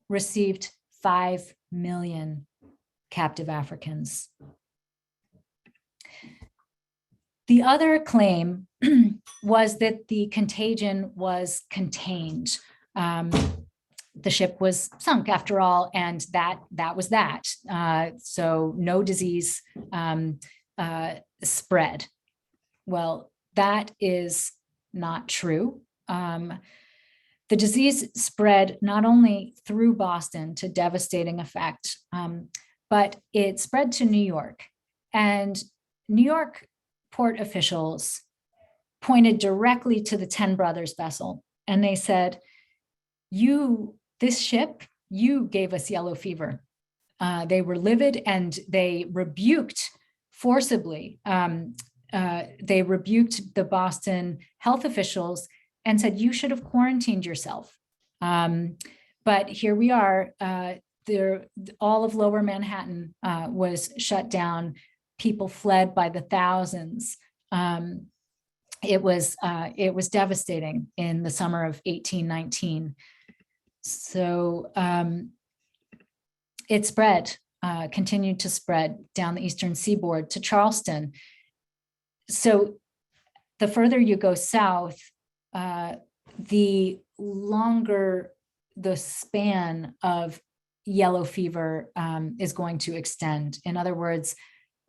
received 5 million captive Africans. The other claim was that the contagion was contained. The ship was sunk after all, and that was that. So no disease spread. Well, that is not true. The disease spread not only through Boston to devastating effect, but it spread to New York. And New York port officials pointed directly to the 10 Brothers vessel, and they said, this ship, you gave us yellow fever. They were livid and they rebuked forcibly. They rebuked the Boston health officials and said, you should have quarantined yourself. But here we are, all of lower Manhattan was shut down. People fled by the thousands. It was devastating in the summer of 1819. So it spread, continued to spread down the eastern seaboard to Charleston. So the further you go south, the longer the span of yellow fever is going to extend. In other words,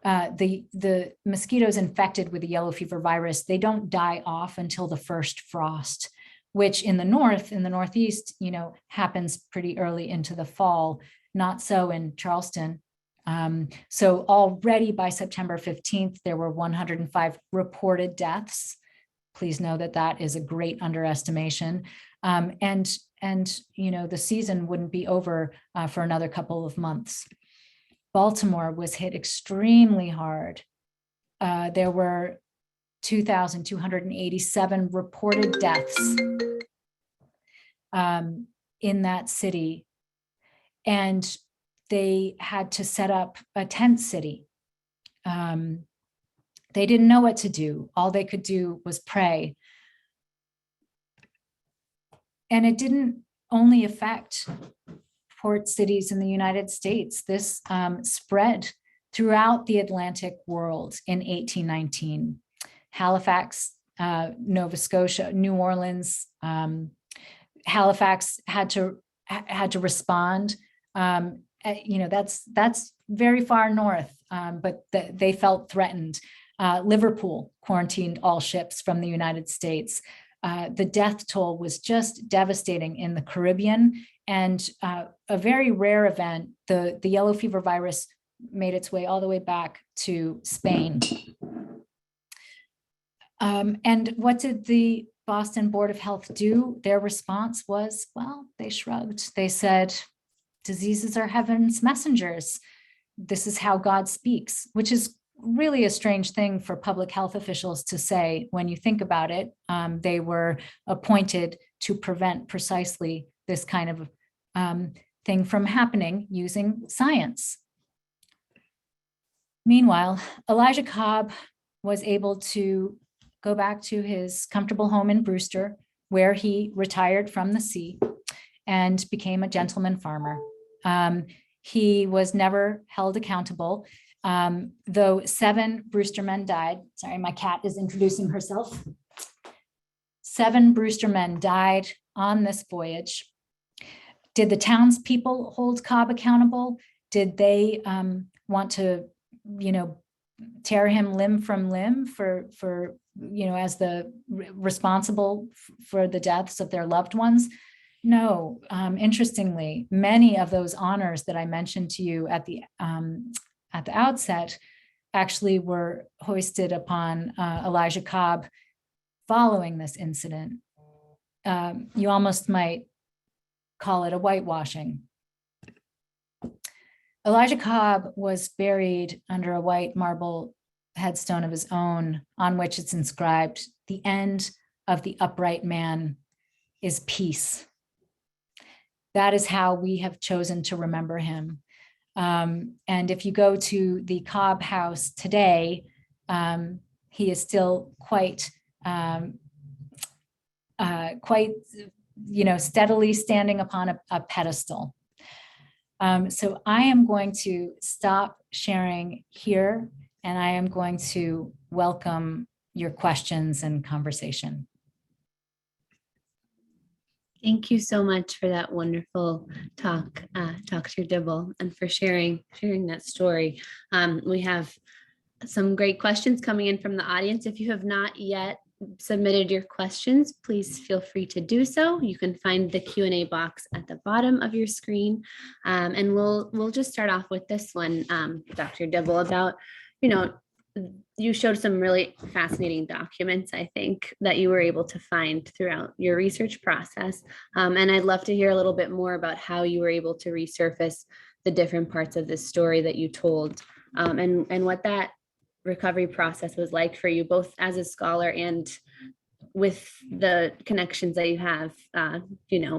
the mosquitoes infected with the yellow fever virus, they don't die off until the first frost, which in the Northeast, happens pretty early into the fall. Not so in Charleston. So already by September 15th, there were 105 reported deaths. Please know that that is a great underestimation. And the season wouldn't be over for another couple of months. Baltimore was hit extremely hard. There were 2,287 reported deaths in that city. And they had to set up a tent city. They didn't know what to do. All they could do was pray. And it didn't only affect port cities in the United States. This spread throughout the Atlantic world in 1819. Halifax, Nova Scotia, New Orleans, Halifax had to respond. That's very far north, but they felt threatened. Liverpool quarantined all ships from the United States. The death toll was just devastating in the Caribbean, and a very rare event, the yellow fever virus made its way all the way back to Spain. And what did the Boston Board of Health do? Their response was, well, they shrugged. They said, diseases are heaven's messengers. This is how God speaks, which is really a strange thing for public health officials to say when you think about it. They were appointed to prevent precisely this kind of thing from happening using science. Meanwhile, Elijah Cobb was able to go back to his comfortable home in Brewster, where he retired from the sea and became a gentleman farmer. He was never held accountable, though 7 Brewster men died. Sorry, my cat is introducing herself. 7 Brewster men died on this voyage. Did the townspeople hold Cobb accountable? Did they want to, tear him limb from limb for as the responsible for the deaths of their loved ones? No. Interestingly, many of those honors that I mentioned to you at the outset actually were hoisted upon Elijah Cobb following this incident. You almost might call it a whitewashing. Elijah Cobb was buried under a white marble headstone of his own, on which it's inscribed, "The end of the upright man is peace." That is how we have chosen to remember him. And if you go to the Cobb House today, he is still quite steadily standing upon a pedestal. So I am going to stop sharing here, and I am going to welcome your questions and conversation. Thank you so much for that wonderful talk, Dr. Dibble, and for sharing that story. We have some great questions coming in from the audience. If you have not yet submitted your questions, please feel free to do so. You can find the Q&A box at the bottom of your screen. And we'll just start off with this one, Dr. Dibble, about, you showed some really fascinating documents, I think, that you were able to find throughout your research process. And I'd love to hear a little bit more about how you were able to resurface the different parts of this story that you told, and what that recovery process was like for you, both as a scholar and with the connections that you have,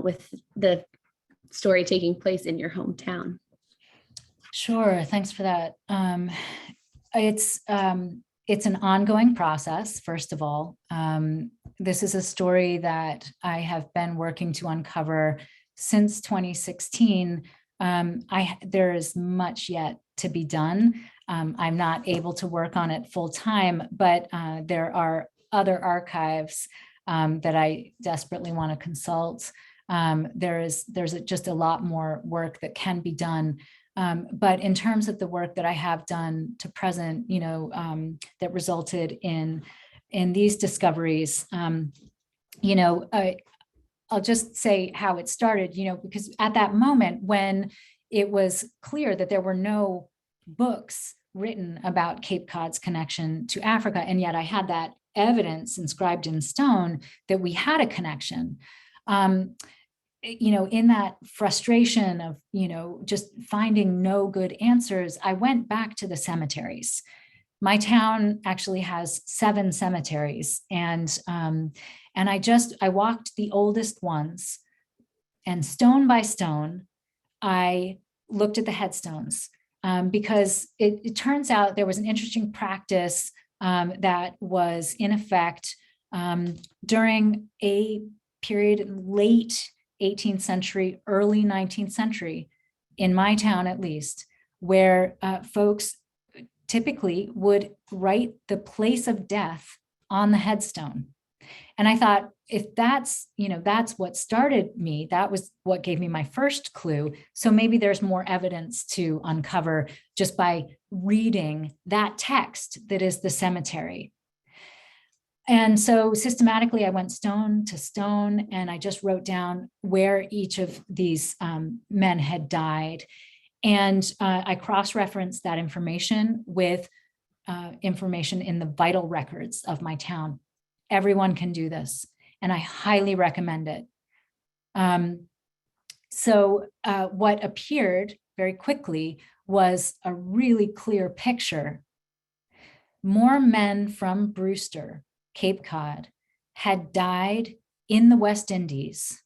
with the story taking place in your hometown. Sure, thanks for that. It's an ongoing process, first of all. This is a story that I have been working to uncover since 2016. There is much yet to be done. I'm not able to work on it full time, but there are other archives that I desperately want to consult. There's just a lot more work that can be done. But in terms of the work that I have done to present, that resulted in these discoveries, I'll just say how it started, because at that moment when it was clear that there were no books written about Cape Cod's connection to Africa, and yet I had that evidence inscribed in stone that we had a connection. In that frustration of, just finding no good answers, I went back to the cemeteries. My town actually has 7 cemeteries, and I walked the oldest ones, and stone by stone, I looked at the headstones, because it turns out there was an interesting practice that was in effect during a period late 18th century, early 19th century, in my town at least, where folks typically would write the place of death on the headstone. And I thought, if that's what started me, that was what gave me my first clue. So maybe there's more evidence to uncover just by reading that text that is the cemetery. And so systematically, I went stone to stone, and I just wrote down where each of these men had died. And I cross-referenced that information with information in the vital records of my town. Everyone can do this, and I highly recommend it. So what appeared very quickly was a really clear picture. More men from Brewster, Cape Cod, had died in the West Indies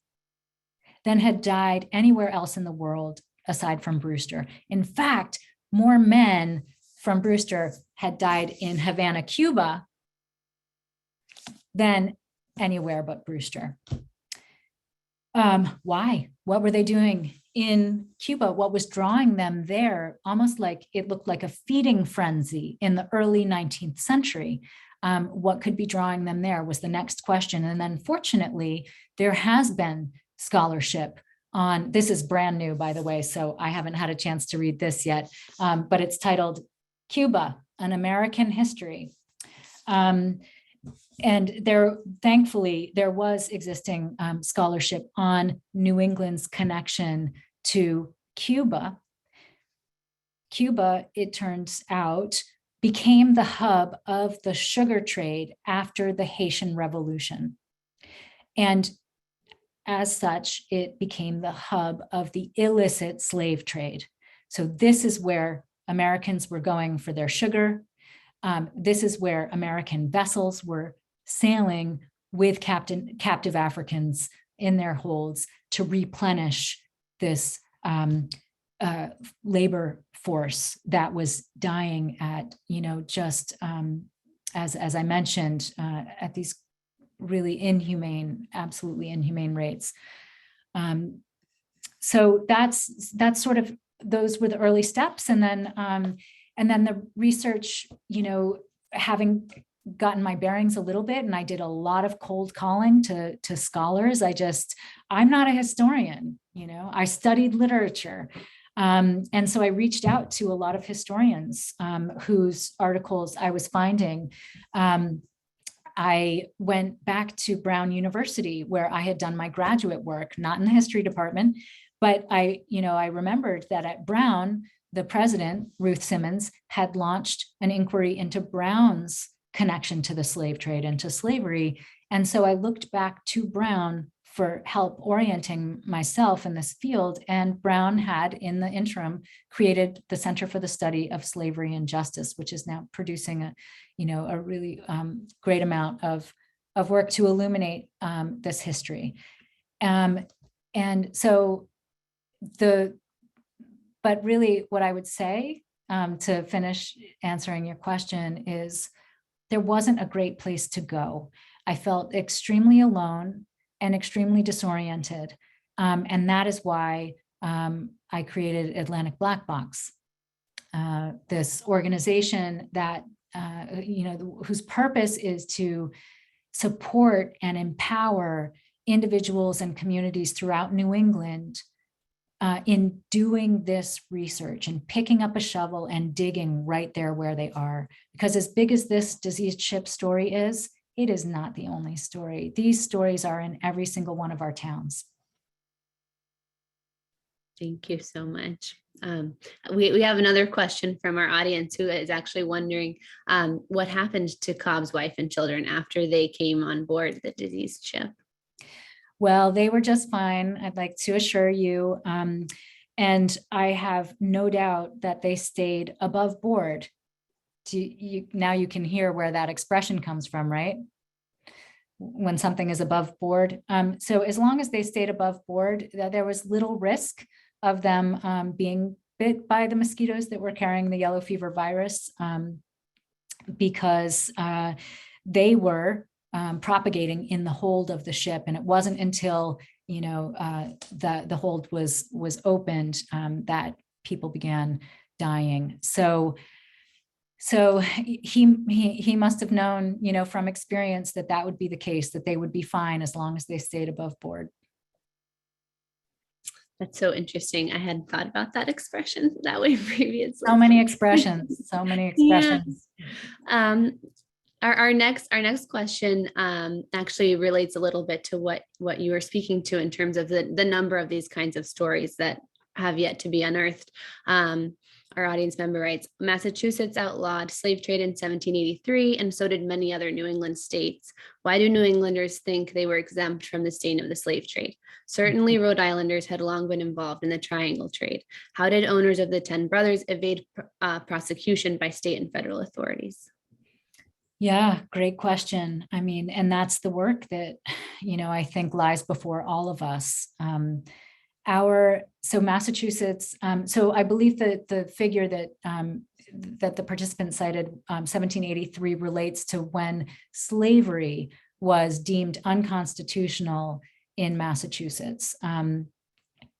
than had died anywhere else in the world aside from Brewster. In fact, more men from Brewster had died in Havana, Cuba, than anywhere but Brewster. Why? What were they doing in Cuba? What was drawing them there? Almost like it looked like a feeding frenzy in the early 19th century. What could be drawing them there was the next question. And then fortunately, there has been scholarship on, this is brand new, by the way, so I haven't had a chance to read this yet, but it's titled Cuba, an American history. And thankfully, there was existing scholarship on New England's connection to Cuba. Cuba, it turns out, became the hub of the sugar trade after the Haitian Revolution. And as such, it became the hub of the illicit slave trade. So this is where Americans were going for their sugar. This is where American vessels were sailing with captive Africans in their holds to replenish this labor force that was dying at, just as I mentioned, at these really absolutely inhumane rates. So that's sort of, those were the early steps. And then the research, having gotten my bearings a little bit, and I did a lot of cold calling to scholars. I'm not a historian, I studied literature. And so I reached out to a lot of historians whose articles I was finding. I went back to Brown University, where I had done my graduate work, not in the history department, but I remembered that at Brown, the president, Ruth Simmons, had launched an inquiry into Brown's connection to the slave trade and to slavery. And so I looked back to Brown for help orienting myself in this field. And Brown had, in the interim, created the Center for the Study of Slavery and Justice, which is now producing a really great amount of work to illuminate this history. And so but really what I would say to finish answering your question is, there wasn't a great place to go. I felt extremely alone and extremely disoriented. And that is why I created Atlantic Black Box, this organization that, whose purpose is to support and empower individuals and communities throughout New England in doing this research and picking up a shovel and digging right there where they are. Because as big as this diseased ship story is, it is not the only story. These stories are in every single one of our towns. Thank you so much. We have another question from our audience who is actually wondering what happened to Cobb's wife and children after they came on board the diseased ship. Well, they were just fine, I'd like to assure you. And I have no doubt that they stayed above board. Now you can hear where that expression comes from, right? When something is above board. So as long as they stayed above board, there was little risk of them being bit by the mosquitoes that were carrying the yellow fever virus, because they were propagating in the hold of the ship. And it wasn't until the hold was opened that people began dying. So he must have known, from experience, that would be the case, that they would be fine as long as they stayed above board. That's so interesting. I hadn't thought about that expression that way previously. So many expressions, so many expressions. Yeah. Our next question actually relates a little bit to what you were speaking to in terms of the number of these kinds of stories that have yet to be unearthed. Our audience member writes, Massachusetts outlawed slave trade in 1783, and so did many other New England states. Why do New Englanders think they were exempt from the stain of the slave trade? Certainly, Rhode Islanders had long been involved in the triangle trade. How did owners of the 10 brothers evade prosecution by state and federal authorities? Yeah, great question. I mean, and that's the work that, I think lies before all of us. So Massachusetts, so I believe that the figure that the participant cited, 1783, relates to when slavery was deemed unconstitutional in Massachusetts.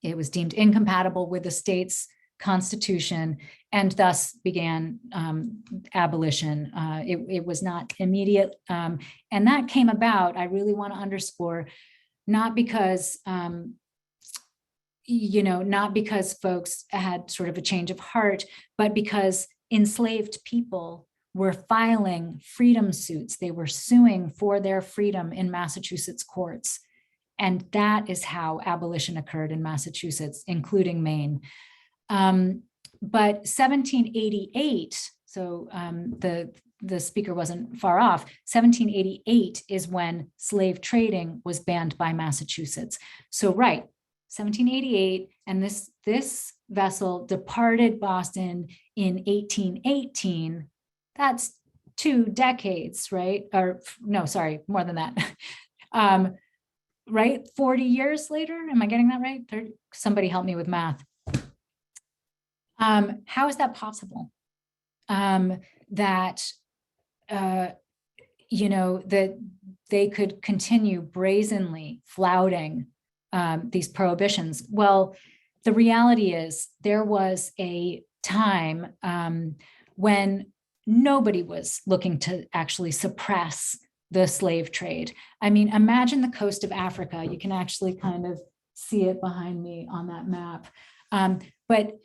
It was deemed incompatible with the state's constitution and thus began abolition. It was not immediate. And that came about, I really want to underscore, not because not because folks had sort of a change of heart, but because enslaved people were filing freedom suits. They were suing for their freedom in Massachusetts courts. And that is how abolition occurred in Massachusetts, including Maine. But 1788, so the speaker wasn't far off, 1788 is when slave trading was banned by Massachusetts. So right, 1788, and this vessel departed Boston in 1818. That's 2 decades, right? Or no, sorry, more than that. Right, 40 years later, am I getting that right? Somebody help me with math. How is that possible? That that they could continue brazenly flouting these prohibitions. Well, the reality is there was a time when nobody was looking to actually suppress the slave trade. I mean, imagine the coast of Africa. You can actually kind of see it behind me on that map. But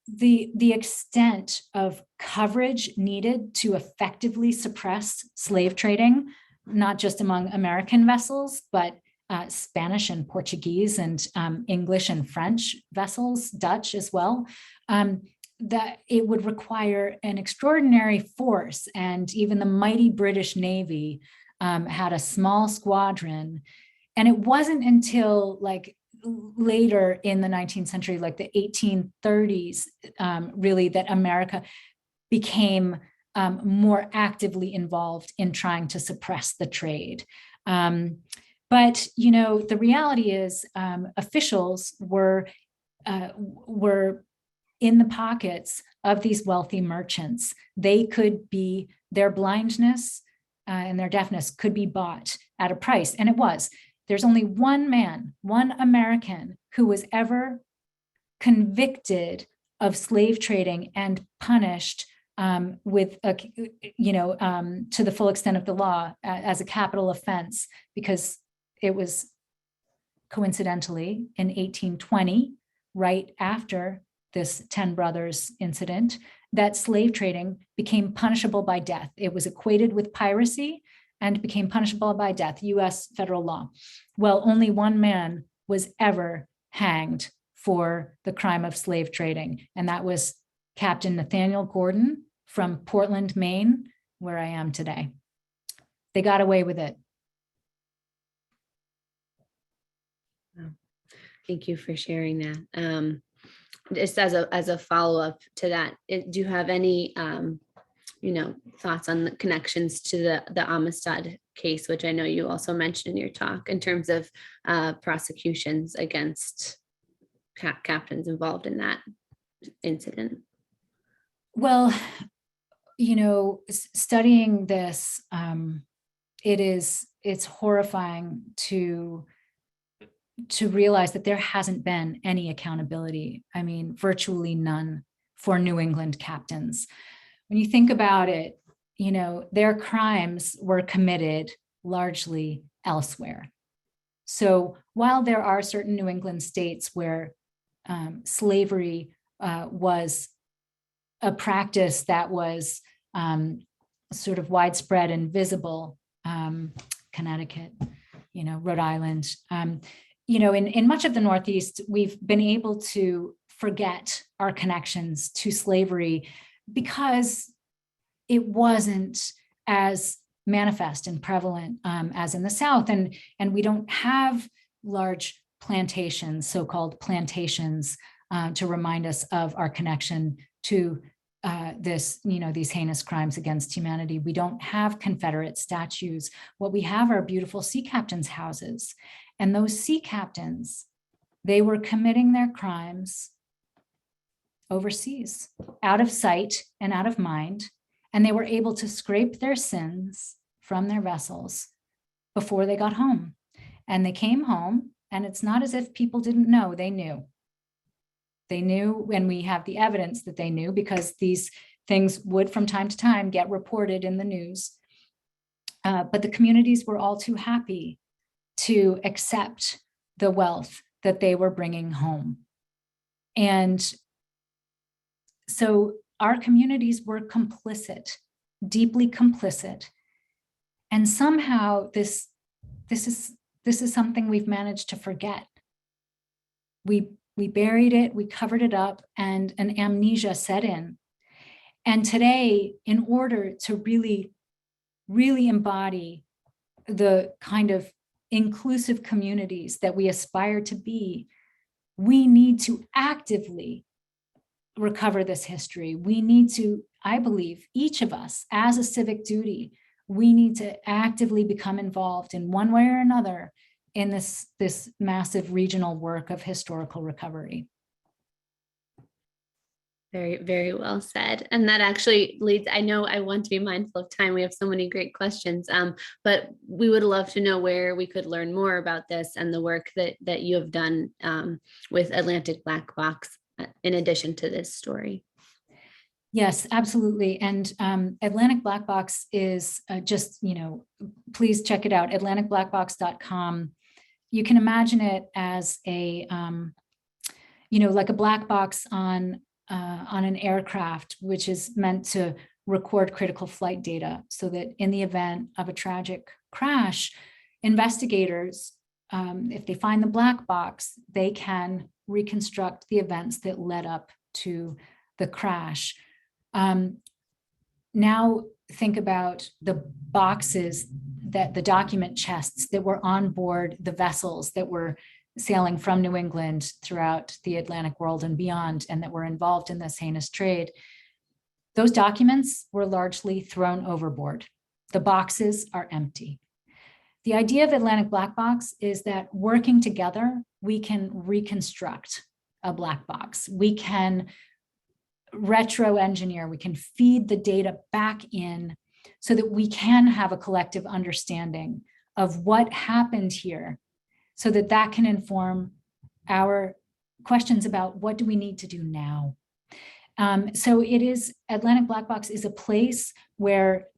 the extent of coverage needed to effectively suppress slave trading, not just among American vessels, but Spanish and Portuguese and English and French vessels, Dutch as well, that it would require an extraordinary force. And even the mighty British Navy had a small squadron. And it wasn't until like later in the 19th century, like the 1830s, really, that America became more actively involved in trying to suppress the trade. But the reality is officials were in the pockets of these wealthy merchants. They could be, their blindness and their deafness could be bought at a price, and it was. There's only one man, one American, who was ever convicted of slave trading and punished with a, to the full extent of the law as a capital offense, because it was coincidentally in 1820, right after this 10 Brothers incident, that slave trading became punishable by death. It was equated with piracy and became punishable by death, US federal law. Well, only one man was ever hanged for the crime of slave trading, and that was Captain Nathaniel Gordon from Portland, Maine, where I am today. They got away with it. Thank you for sharing that. Just as a follow-up to that, do you have any thoughts on the connections to the Amistad case, which I know you also mentioned in your talk, in terms of prosecutions against captains involved in that incident? Well, studying this, it's horrifying to realize that there hasn't been any accountability. I mean, virtually none for New England captains. When you think about it, their crimes were committed largely elsewhere. So while there are certain New England states where slavery was a practice that was sort of widespread and visible, Connecticut, Rhode Island, in much of the Northeast, we've been able to forget our connections to slavery because it wasn't as manifest and prevalent as in the South. And we don't have large plantations, so-called plantations, to remind us of our connection to these heinous crimes against humanity. We don't have Confederate statues. What we have are beautiful sea captains' houses. And those sea captains, they were committing their crimes overseas, out of sight and out of mind. And they were able to scrape their sins from their vessels before they got home. And they came home, and it's not as if people didn't know, they knew. They knew, and we have the evidence that they knew, because these things would from time to time get reported in the news. But the communities were all too happy to accept the wealth that they were bringing home. And so our communities were complicit, deeply complicit. And somehow this is something we've managed to forget. We buried it, we covered it up, and an amnesia set in. And today, in order to really, really embody the kind of inclusive communities that we aspire to be, we need to actively recover this history. We need to, I believe, each of us as a civic duty, we need to actively become involved in one way or another in this massive regional work of historical recovery. Very, very well said. And that actually leads, I know I want to be mindful of time. We have so many great questions, but we would love to know where we could learn more about this and the work that you have done with Atlantic Black Box, in addition to this story. Yes, absolutely. And Atlantic Black Box is just, please check it out, atlanticblackbox.com. You can imagine it as a, like a black box on an aircraft, which is meant to record critical flight data so that in the event of a tragic crash, investigators, if they find the black box, they can reconstruct the events that led up to the crash. Now think about the boxes, that the document chests that were on board the vessels that were sailing from New England throughout the Atlantic world and beyond, and that were involved in this heinous trade. Those documents were largely thrown overboard. The boxes are empty. The idea of Atlantic Black Box is that working together, we can reconstruct a black box. We can retro-engineer, we can feed the data back in so that we can have a collective understanding of what happened here, so that that can inform our questions about what do we need to do now. So it is, Atlantic Black Box is a place where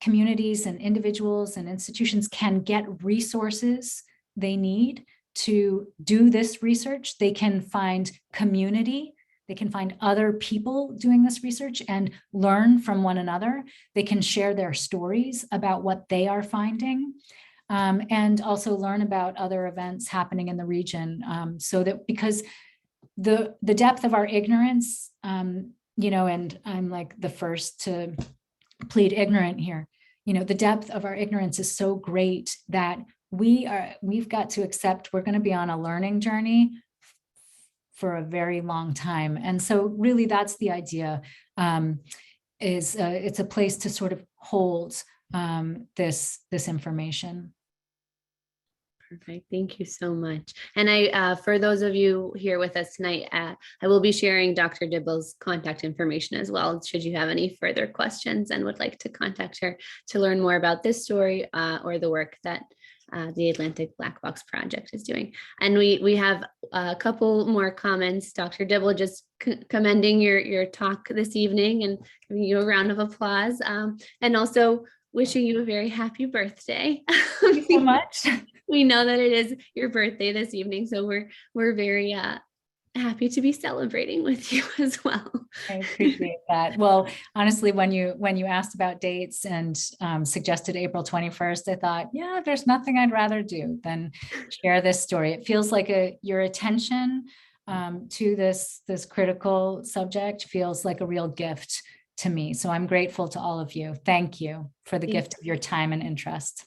communities and individuals and institutions can get resources they need to do this research. They can find community. They can find other people doing this research and learn from one another. They can share their stories about what they are finding, and also learn about other events happening in the region, so that, because the depth of our ignorance, and I'm like the first to plead ignorant here, the depth of our ignorance is so great that we've got to accept we're going to be on a learning journey for a very long time. And so really that's the idea, it's a place to sort of hold this information. Perfect. Thank you so much. And I, for those of you here with us tonight, I will be sharing Dr. Dibble's contact information as well, should you have any further questions and would like to contact her to learn more about this story or the work that the Atlantic Black Box Project is doing. And we have a couple more comments. Dr. Dibble just commending your talk this evening and giving you a round of applause, and also wishing you a very happy birthday. Thank you so much. We know that it is your birthday this evening, so we're very happy to be celebrating with you as well. I appreciate that. Well, honestly, when you asked about dates and suggested April 21st, I thought, yeah, there's nothing I'd rather do than share this story. It feels like your attention to this critical subject feels like a real gift to me. So I'm grateful to all of you. Thank you for the gift of your time and interest.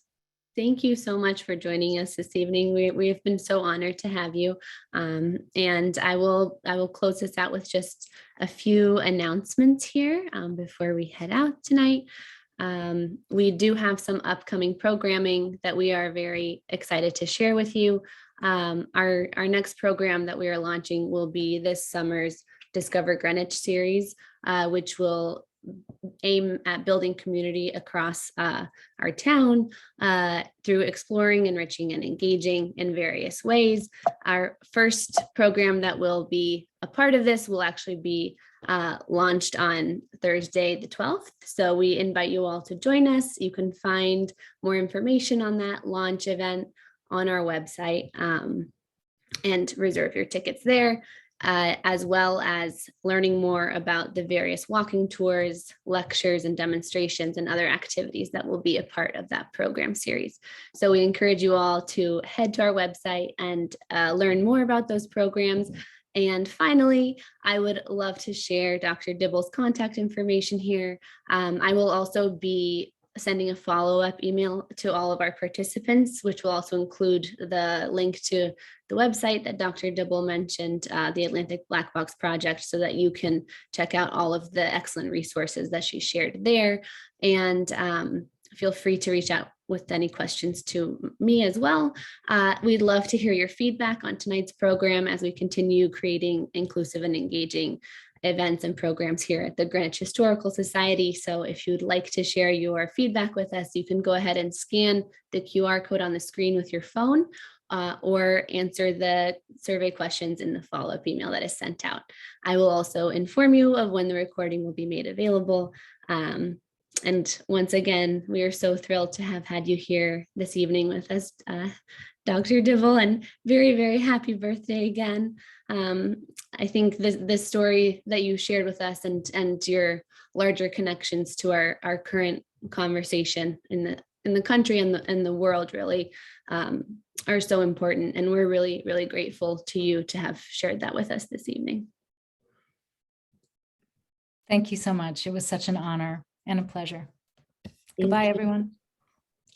Thank you so much for joining us this evening. We have been so honored to have you. And I will close this out with just a few announcements here before we head out tonight. We do have some upcoming programming that we are very excited to share with you. Our next program that we are launching will be this summer's Discover Greenwich series, which will aim at building community across our town through exploring, enriching, and engaging in various ways. Our first program that will be a part of this will actually be launched on Thursday, the 12th. So we invite you all to join us. You can find more information on that launch event on our website and reserve your tickets there. as well as learning more about the various walking tours, lectures, and demonstrations and other activities that will be a part of that program series. So we encourage you all to head to our website and learn more about those programs. And finally, I would love to share Dr. Dibble's contact information here. I will also be sending a follow-up email to all of our participants, which will also include the link to the website that Dr. Dibble mentioned, the Atlantic Black Box Project, so that you can check out all of the excellent resources that she shared there. And feel free to reach out with any questions to me as well. We'd love to hear your feedback on tonight's program as we continue creating inclusive and engaging events and programs here at the Greenwich Historical Society. So if you'd like to share your feedback with us, you can go ahead and scan the QR code on the screen with your phone, or answer the survey questions in the follow-up email that is sent out. I will also inform you of when the recording will be made available. And once again, we are so thrilled to have had you here this evening with us, Dr. Dibble, and very, very happy birthday again. I think this story that you shared with us and your larger connections to our current conversation in the country and the world really are so important. And we're really, really grateful to you to have shared that with us this evening. Thank you so much. It was such an honor and a pleasure. Thank Goodbye, you. everyone.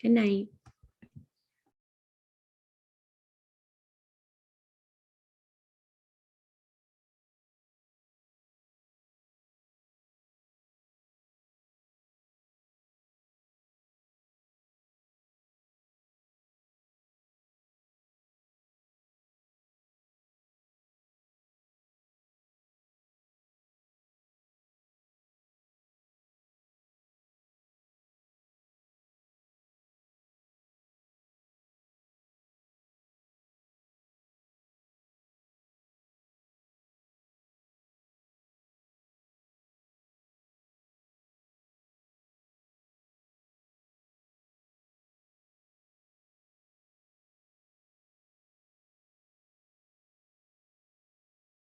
Good night.